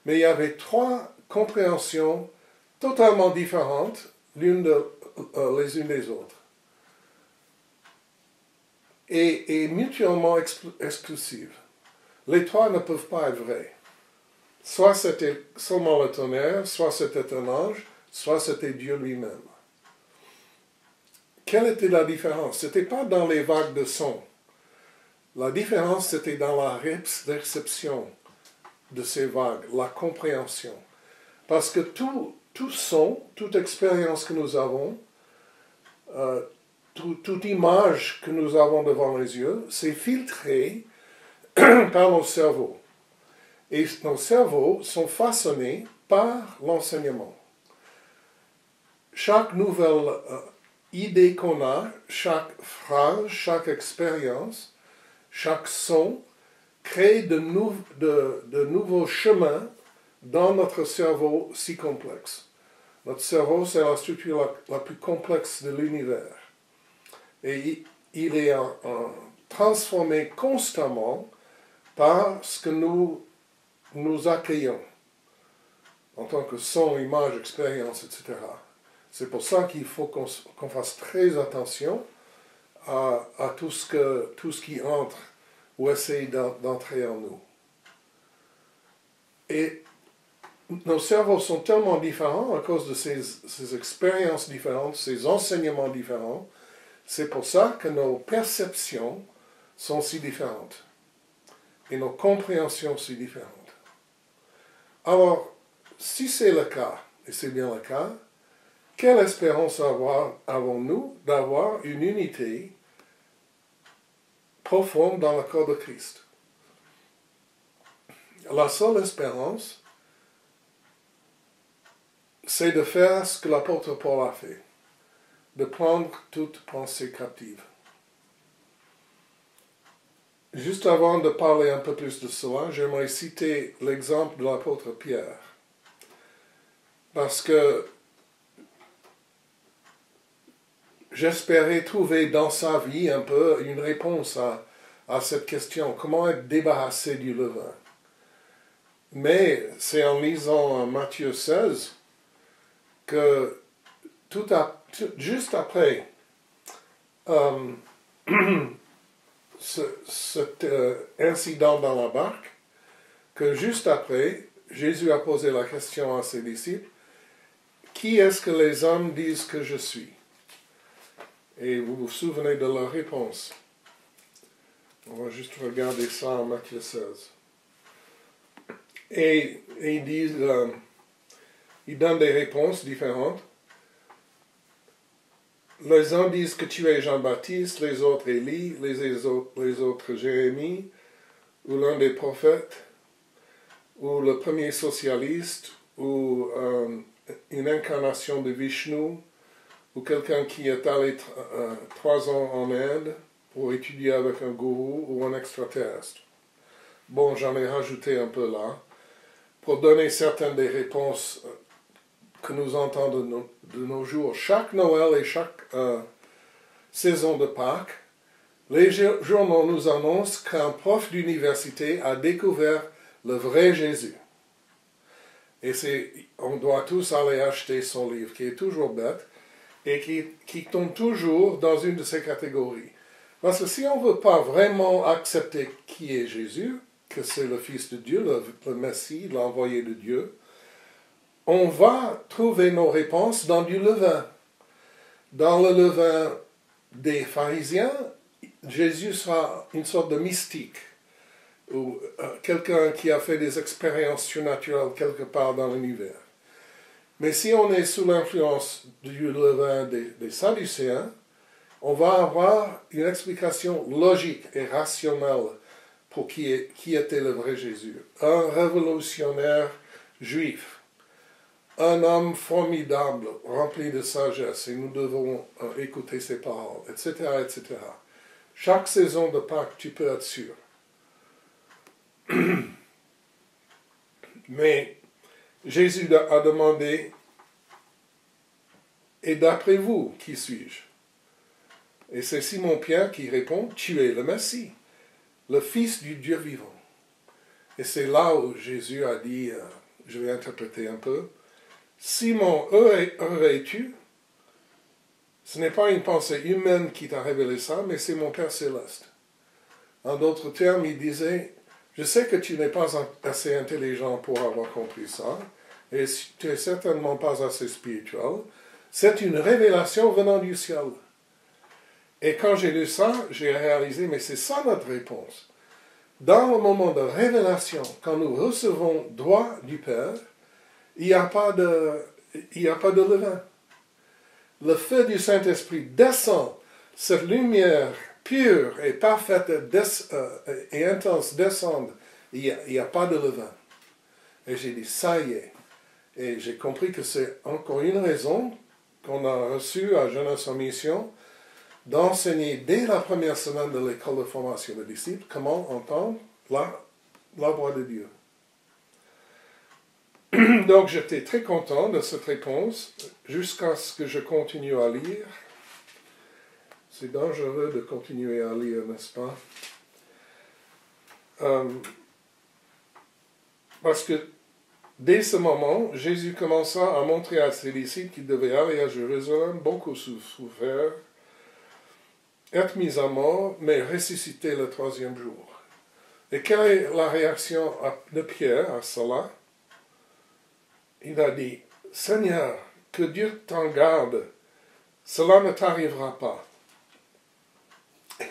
A: Mais il y avait trois compréhensions totalement différentes, les unes des autres. Et mutuellement exclusives. Les trois ne peuvent pas être vrais. Soit c'était seulement le tonnerre, soit c'était un ange, soit c'était Dieu lui-même. Quelle était la différence? Ce n'était pas dans les vagues de son. La différence, c'était dans la réception de ces vagues, la compréhension. Parce que tout son, toute expérience que nous avons, toute image que nous avons devant les yeux, c'est filtré par nos cerveaux. Et nos cerveaux sont façonnés par l'enseignement. Chaque nouvelle idée qu'on a, chaque phrase, chaque expérience, chaque son, crée de nouveaux chemins dans notre cerveau si complexe. Notre cerveau, c'est la structure la plus complexe de l'univers. Et il est transformé constamment par ce que nous accueillons en tant que son, image, expérience, etc. C'est pour ça qu'il faut qu'on fasse très attention à tout ce qui entre ou essaye d'entrer en nous. Et nos cerveaux sont tellement différents à cause de ces expériences différentes, ces enseignements différents. C'est pour ça que nos perceptions sont si différentes et nos compréhensions si différentes. Alors, si c'est le cas, et c'est bien le cas, quelle espérance avons-nous d'avoir une unité profonde dans le corps de Christ? La seule espérance, c'est de faire ce que l'apôtre Paul a fait, de prendre toute pensée captive. Juste avant de parler un peu plus de cela, j'aimerais citer l'exemple de l'apôtre Pierre. Parce que j'espérais trouver dans sa vie un peu une réponse à cette question, comment être débarrassé du levain. Mais c'est en lisant Matthieu 16 que juste après cet incident dans la barque, que juste après, Jésus a posé la question à ses disciples, qui est-ce que les hommes disent que je suis? Et vous vous souvenez de leur réponse. On va juste regarder ça en Matthieu 16. Et ils disent, ils donnent des réponses différentes. Les uns disent que tu es Jean-Baptiste, les autres Élie, les autres Jérémie, ou l'un des prophètes, ou le premier socialiste, ou une incarnation de Vishnu, ou quelqu'un qui est allé 3 ans en Inde pour étudier avec un gourou ou un extraterrestre. Bon, j'en ai rajouté un peu là, pour donner certaines des réponses que nous entendons de nos jours. Chaque Noël et chaque saison de Pâques, les journaux nous annoncent qu'un prof d'université a découvert le vrai Jésus. Et on doit tous aller acheter son livre, qui est toujours bête, et qui tombe toujours dans une de ces catégories. Parce que si on ne veut pas vraiment accepter qui est Jésus, que c'est le Fils de Dieu, le Messie, l'envoyé de Dieu, on va trouver nos réponses dans du levain. Dans le levain des pharisiens, Jésus sera une sorte de mystique, ou quelqu'un qui a fait des expériences surnaturelles quelque part dans l'univers. Mais si on est sous l'influence du levain des Sadducéens, on va avoir une explication logique et rationnelle pour qui était le vrai Jésus. Un révolutionnaire juif, un homme formidable, rempli de sagesse, et nous devons écouter ses paroles, etc., etc. Chaque saison de Pâques, tu peux être sûr. Mais Jésus a demandé, et d'après vous, qui suis-je? Et c'est Simon-Pierre qui répond, tu es le Messie, le Fils du Dieu vivant. Et c'est là où Jésus a dit, je vais interpréter un peu, Simon, aurais-tu? Ce n'est pas une pensée humaine qui t'a révélé ça, mais c'est mon Père céleste. En d'autres termes, il disait, Je sais que tu n'es pas assez intelligent pour avoir compris ça, et tu n'es certainement pas assez spirituel. C'est une révélation venant du ciel. Et quand j'ai lu ça, j'ai réalisé, mais c'est ça notre réponse. Dans le moment de révélation, quand nous recevons droit du Père, il n'y a pas de levain. Le feu du Saint-Esprit descend, cette lumière pure et parfaite et intense descend, il n'y a pas de levain. Et j'ai dit, ça y est. Et j'ai compris que c'est encore une raison qu'on a reçue à Jeunesse en Mission, d'enseigner dès la première semaine de l'école de formation des disciples comment entendre la voix de Dieu. Donc j'étais très content de cette réponse jusqu'à ce que je continue à lire. C'est dangereux de continuer à lire, n'est-ce pas? Parce que dès ce moment, Jésus commença à montrer à ses disciples qu'il devait aller à Jérusalem, beaucoup souffrir, être mis à mort, mais ressusciter le troisième jour. Et quelle est la réaction de Pierre à cela? Il a dit, Seigneur, que Dieu t'en garde, cela ne t'arrivera pas.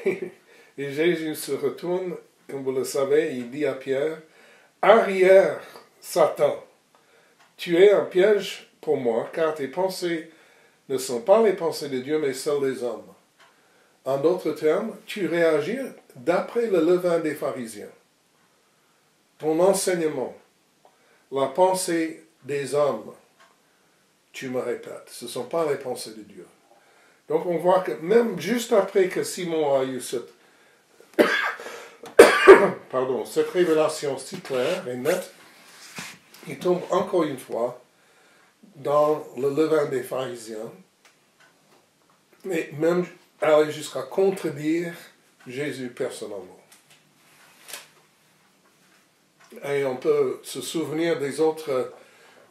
A: Et Jésus se retourne, comme vous le savez, il dit à Pierre, arrière, Satan, tu es un piège pour moi, car tes pensées ne sont pas les pensées de Dieu, mais celles des hommes. En d'autres termes, tu réagis d'après le levain des pharisiens. Ton enseignement, la pensée des hommes, tu me répètes, ce ne sont pas les pensées de Dieu. Donc on voit que même juste après que Simon a eu cette révélation si claire et nette, il tombe encore une fois dans le levain des pharisiens, mais même aller jusqu'à contredire Jésus personnellement. Et on peut se souvenir des autres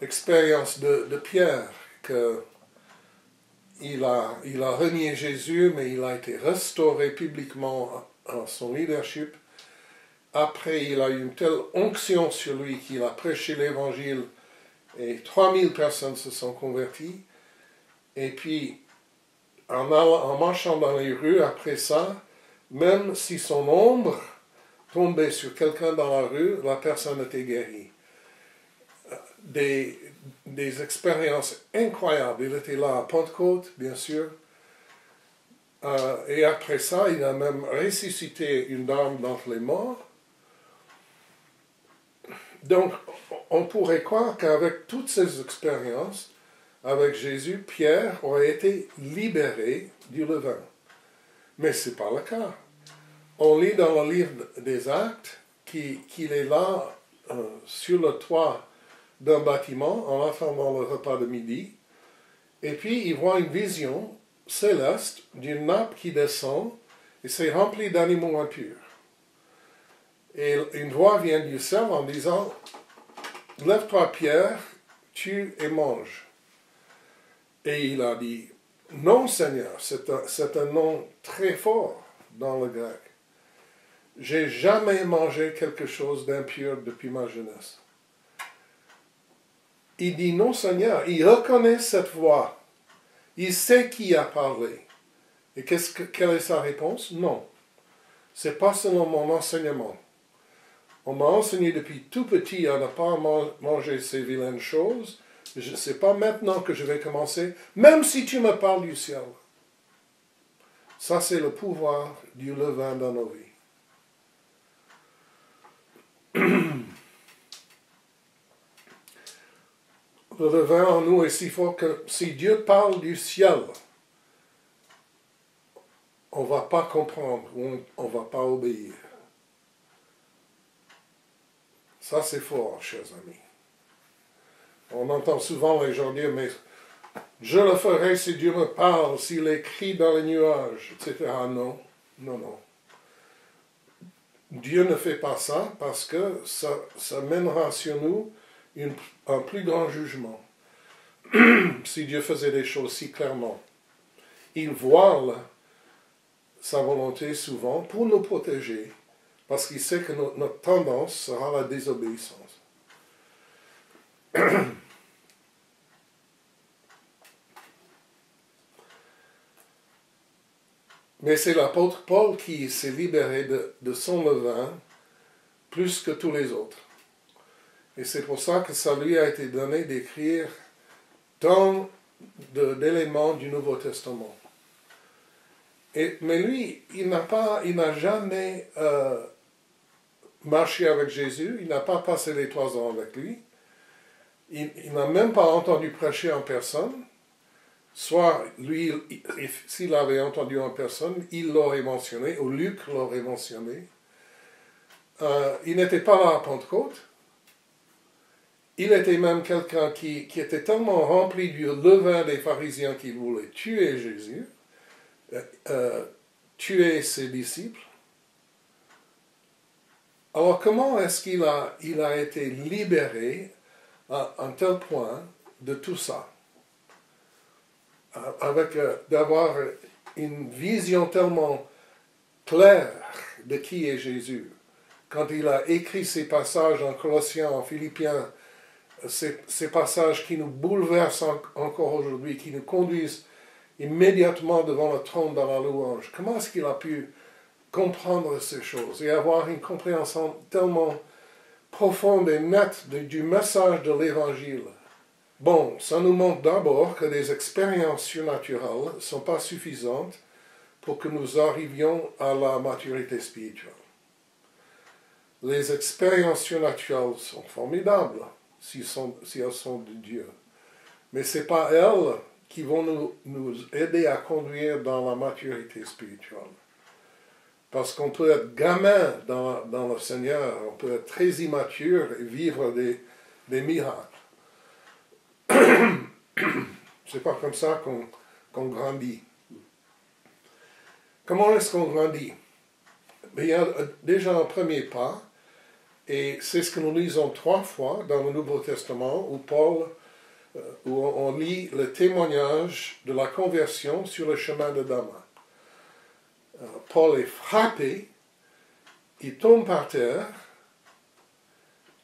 A: expériences de Pierre, qu'il a renié Jésus, mais il a été restauré publiquement à son leadership. Après, il a eu une telle onction sur lui qu'il a prêché l'évangile et 3000 personnes se sont converties. Et puis, en marchant dans les rues après ça, même si son ombre tombait sur quelqu'un dans la rue, la personne était guérie. Des expériences incroyables. Il était là à Pentecôte, bien sûr. Et après ça, il a même ressuscité une dame d'entre les morts. Donc, on pourrait croire qu'avec toutes ces expériences, avec Jésus, Pierre aurait été libéré du levain. Mais ce n'est pas le cas. On lit dans le livre des Actes qu'il est là sur le toit d'un bâtiment en attendant le repas de midi. Et puis il voit une vision céleste d'une nappe qui descend et c'est rempli d'animaux impurs. Et une voix vient du ciel en disant, lève-toi Pierre, tue et mange. Et il a dit, non Seigneur, c'est un nom très fort dans le grec. J'ai jamais mangé quelque chose d'impur depuis ma jeunesse. Il dit non Seigneur, il reconnaît cette voix. Il sait qui a parlé. Et quelle est sa réponse? Non. C'est pas selon mon enseignement. On m'a enseigné depuis tout petit à ne pas manger ces vilaines choses. Ce n'est pas maintenant que je vais commencer, même si tu me parles du ciel. Ça, c'est le pouvoir du levain dans nos vies. Le levain en nous est si fort que si Dieu parle du ciel, on ne va pas comprendre, on ne va pas obéir. Ça, c'est fort, chers amis. On entend souvent les gens dire, mais je le ferai si Dieu me parle, s'il écrit dans les nuages, etc. Non, non, non. Dieu ne fait pas ça parce que ça mènera sur nous un plus grand jugement. Si Dieu faisait des choses si clairement, il voile sa volonté souvent pour nous protéger, parce qu'il sait que notre tendance sera la désobéissance. Mais c'est l'apôtre Paul qui s'est libéré de son levain plus que tous les autres. Et c'est pour ça que ça lui a été donné d'écrire tant d'éléments du Nouveau Testament. Mais lui, il n'a jamais marché avec Jésus, il n'a pas passé les 3 ans avec lui, il n'a même pas entendu prêcher en personne. Soit lui, s'il avait entendu en personne, il l'aurait mentionné, ou Luc l'aurait mentionné. Il n'était pas là à Pentecôte. Il était même quelqu'un qui était tellement rempli du levain des pharisiens qu'il voulait tuer Jésus, tuer ses disciples. Alors comment est-ce qu'il a été libéré à un tel point de tout ça? Avec d'avoir une vision tellement claire de qui est Jésus. Quand il a écrit ces passages en Colossiens, en Philippiens, ces passages qui nous bouleversent encore aujourd'hui, qui nous conduisent immédiatement devant le trône dans la louange, comment est-ce qu'il a pu comprendre ces choses et avoir une compréhension tellement profonde et nette du message de l'Évangile? Bon, ça nous montre d'abord que les expériences surnaturelles ne sont pas suffisantes pour que nous arrivions à la maturité spirituelle. Les expériences surnaturelles sont formidables si elles sont de Dieu. Mais ce n'est pas elles qui vont nous aider à conduire dans la maturité spirituelle. Parce qu'on peut être gamin dans le Seigneur, on peut être très immature et vivre des miracles. C'est pas comme ça qu'on grandit. Comment est-ce qu'on grandit? Il y a déjà un premier pas, et c'est ce que nous lisons 3 fois dans le Nouveau Testament, où on lit le témoignage de la conversion sur le chemin de Damas. Paul est frappé, il tombe par terre,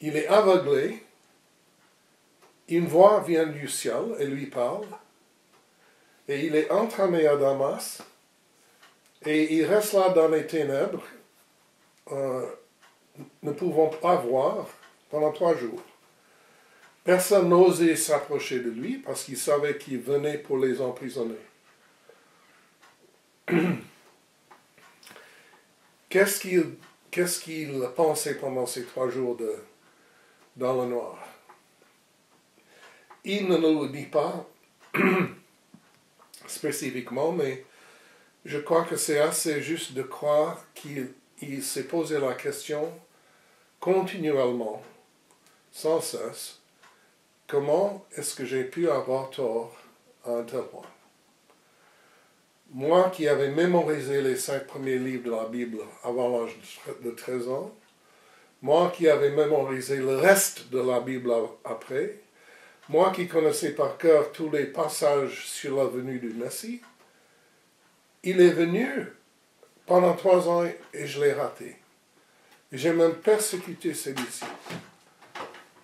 A: il est aveuglé, une voix vient du ciel et lui parle, et il est entraîné à Damas, et il reste là dans les ténèbres, ne pouvant pas voir pendant 3 jours. Personne n'osait s'approcher de lui parce qu'il savait qu'il venait pour les emprisonner. Qu'est-ce qu'il pensait pendant ces 3 jours dans le noir? Il ne nous le dit pas spécifiquement, mais je crois que c'est assez juste de croire qu'il s'est posé la question continuellement, sans cesse, comment est-ce que j'ai pu avoir tort à un tel point? Moi qui avais mémorisé les 5 premiers livres de la Bible avant l'âge de 13 ans, moi qui avais mémorisé le reste de la Bible après, moi qui connaissais par cœur tous les passages sur la venue du Messie, il est venu pendant 3 ans et je l'ai raté. Et j'ai même persécuté ses disciples.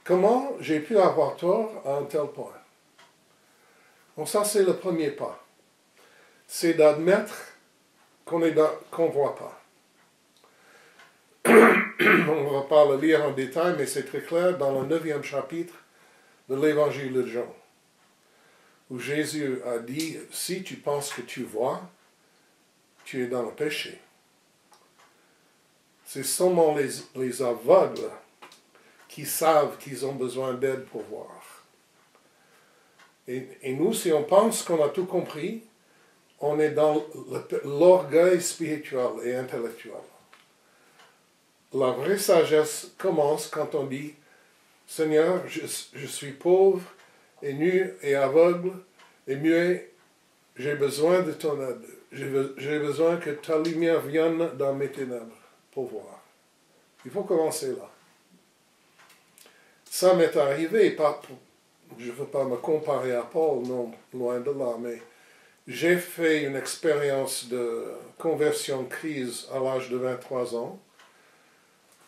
A: Comment j'ai pu avoir tort à un tel point? Bon, ça c'est le premier pas. C'est d'admettre qu'on ne voit pas. On ne va pas le lire en détail, mais c'est très clair dans le 9e chapitre de l'Évangile de Jean, où Jésus a dit, si tu penses que tu vois, tu es dans le péché. C'est seulement les aveugles qui savent qu'ils ont besoin d'aide pour voir. Et nous, si on pense qu'on a tout compris, on est dans l'orgueil spirituel et intellectuel. La vraie sagesse commence quand on dit, Seigneur, je suis pauvre et nu et aveugle et muet, j'ai besoin de ton aide. J'ai besoin que ta lumière vienne dans mes ténèbres pour voir. Il faut commencer là. Ça m'est arrivé, je ne veux pas me comparer à Paul, non, loin de là, mais j'ai fait une expérience de conversion crise à l'âge de 23 ans,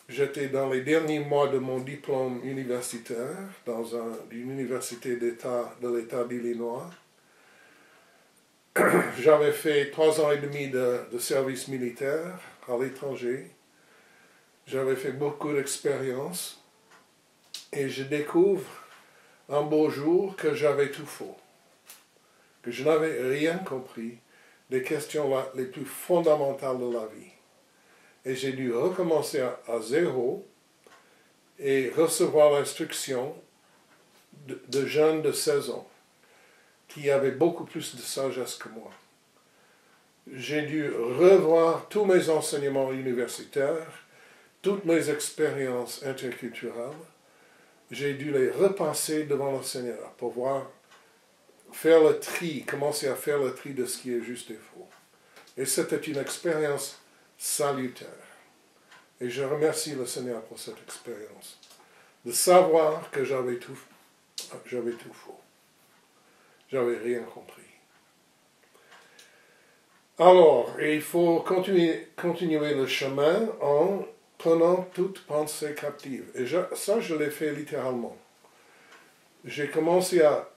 A: j'étais dans les derniers mois de mon diplôme universitaire dans une université d'État de l'État d'Illinois. J'avais fait 3 ans et demi de service militaire à l'étranger. J'avais fait beaucoup d'expériences et je découvre un beau jour que j'avais tout faux, que je n'avais rien compris des questions les plus fondamentales de la vie. Et j'ai dû recommencer à zéro et recevoir l'instruction de jeunes de 16 ans qui avaient beaucoup plus de sagesse que moi. J'ai dû revoir tous mes enseignements universitaires, toutes mes expériences interculturelles. J'ai dû les repasser devant le Seigneur pour faire le tri, commencer à faire le tri de ce qui est juste et faux. Et c'était une expérience salutaire. Et je remercie le Seigneur pour cette expérience. De savoir que j'avais tout faux. J'avais rien compris. Alors, il faut continuer le chemin en prenant toute pensée captive. Et ça, je l'ai fait littéralement. J'ai commencé à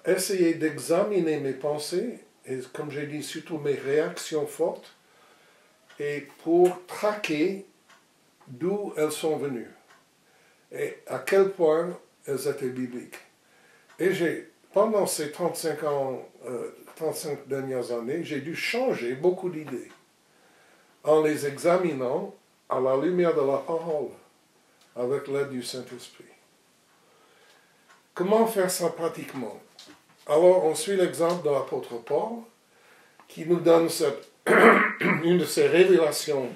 A: essayer d'examiner mes pensées, et comme j'ai dit, surtout mes réactions fortes, et pour traquer d'où elles sont venues, et à quel point elles étaient bibliques. Et pendant ces 35 dernières années, j'ai dû changer beaucoup d'idées en les examinant à la lumière de la parole, avec l'aide du Saint-Esprit. Comment faire ça pratiquement? Alors, on suit l'exemple de l'apôtre Paul, qui nous donne une de ces révélations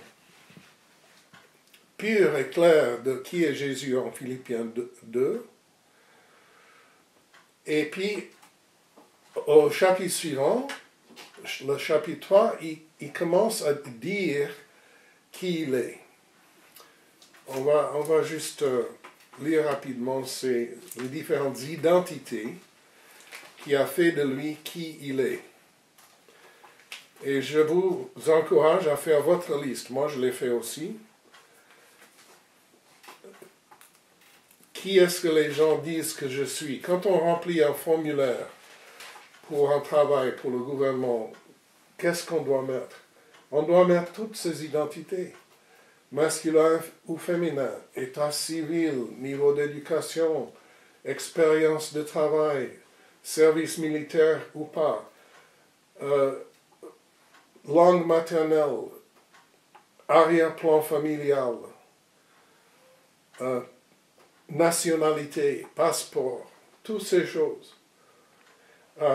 A: pures et claires de qui est Jésus en Philippiens 2. Et puis, au chapitre suivant, le chapitre 3, il commence à dire qui il est. On va juste lire rapidement les différentes identités qui a fait de lui qui il est. Et je vous encourage à faire votre liste. Moi, je l'ai fait aussi. Qui est-ce que les gens disent que je suis? Quand on remplit un formulaire pour un travail, pour le gouvernement, qu'est-ce qu'on doit mettre? On doit mettre toutes ces identités. Masculin ou féminin, état civil, niveau d'éducation, expérience de travail, service militaire ou pas, langue maternelle, arrière-plan familial, nationalité, passeport, toutes ces choses.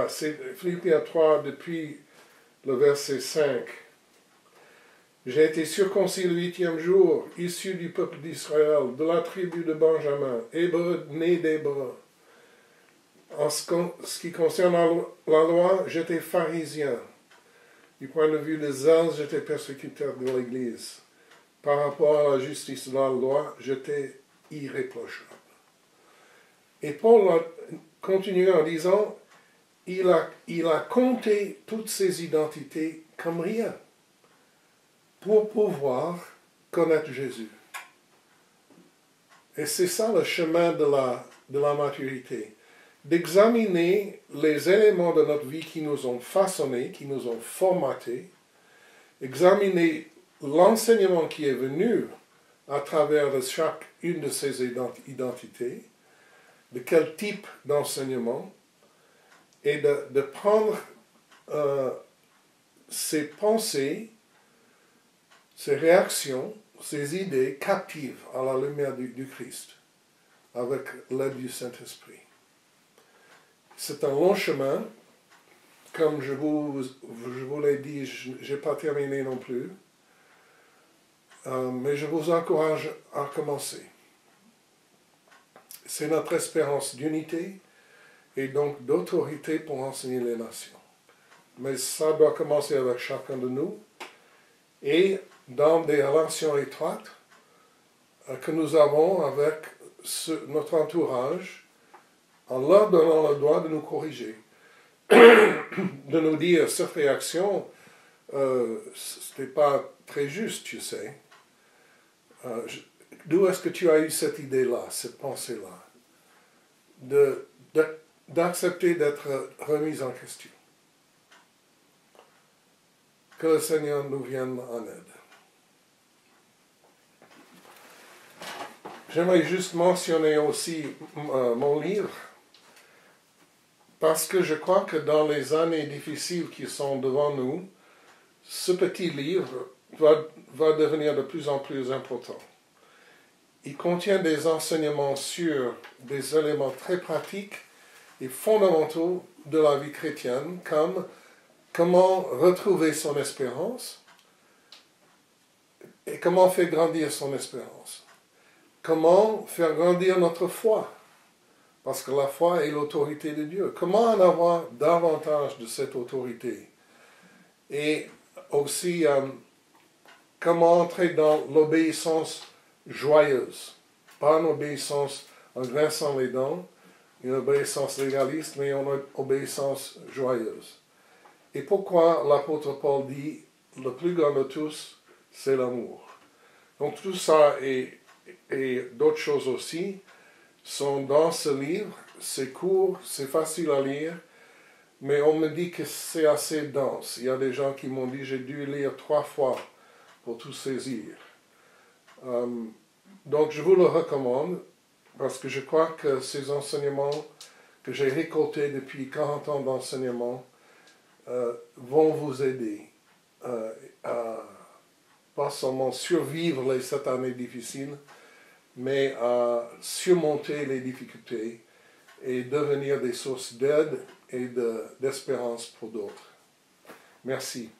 A: C'est Philippiens 3 depuis le verset 5. J'ai été circoncis le 8e jour, issu du peuple d'Israël, de la tribu de Benjamin, hébreu né d'Hébreux. En ce qui concerne la loi, j'étais pharisien. Du point de vue des zèles, j'étais persécuteur de l'Église. Par rapport à la justice de la loi, j'étais irréprochable. Et Paul a continué en disant, il a compté toutes ces identités comme rien pour pouvoir connaître Jésus. Et c'est ça le chemin de la maturité. D'examiner les éléments de notre vie qui nous ont façonnés, qui nous ont formatés, examiner l'enseignement qui est venu à travers chacune de ces identités, de quel type d'enseignement, et de prendre ces pensées, ces réactions, ces idées captives à la lumière du Christ, avec l'aide du Saint-Esprit. C'est un long chemin. Comme je vous l'ai dit, je n'ai pas terminé non plus. Mais je vous encourage à commencer. C'est notre espérance d'unité et donc d'autorité pour enseigner les nations. Mais ça doit commencer avec chacun de nous et dans des relations étroites que nous avons avec notre entourage, en leur donnant le droit de nous corriger, de nous dire cette réaction, ce n'est pas très juste, tu sais. D'où est-ce que tu as eu cette idée-là, cette pensée-là, d'accepter d'être remise en question? Que le Seigneur nous vienne en aide. J'aimerais juste mentionner aussi mon livre, parce que je crois que dans les années difficiles qui sont devant nous, ce petit livre va devenir de plus en plus important. Il contient des enseignements sur des éléments très pratiques et fondamentaux de la vie chrétienne, comme comment retrouver son espérance et comment faire grandir son espérance. Comment faire grandir notre foi, parce que la foi est l'autorité de Dieu. Comment en avoir davantage de cette autorité? Et aussi, comment entrer dans l'obéissance joyeuse. Pas une obéissance en grinçant les dents, une obéissance légaliste, mais une obéissance joyeuse. Et pourquoi l'apôtre Paul dit, le plus grand de tous, c'est l'amour. Donc tout ça et d'autres choses aussi sont dans ce livre. C'est court, c'est facile à lire, mais on me dit que c'est assez dense. Il y a des gens qui m'ont dit, j'ai dû lire 3 fois pour tout saisir. Donc je vous le recommande, parce que je crois que ces enseignements que j'ai récoltés depuis 40 ans d'enseignement vont vous aider à pas seulement survivre les 7 années difficiles, mais à surmonter les difficultés et devenir des sources d'aide et d'espérance pour d'autres. Merci.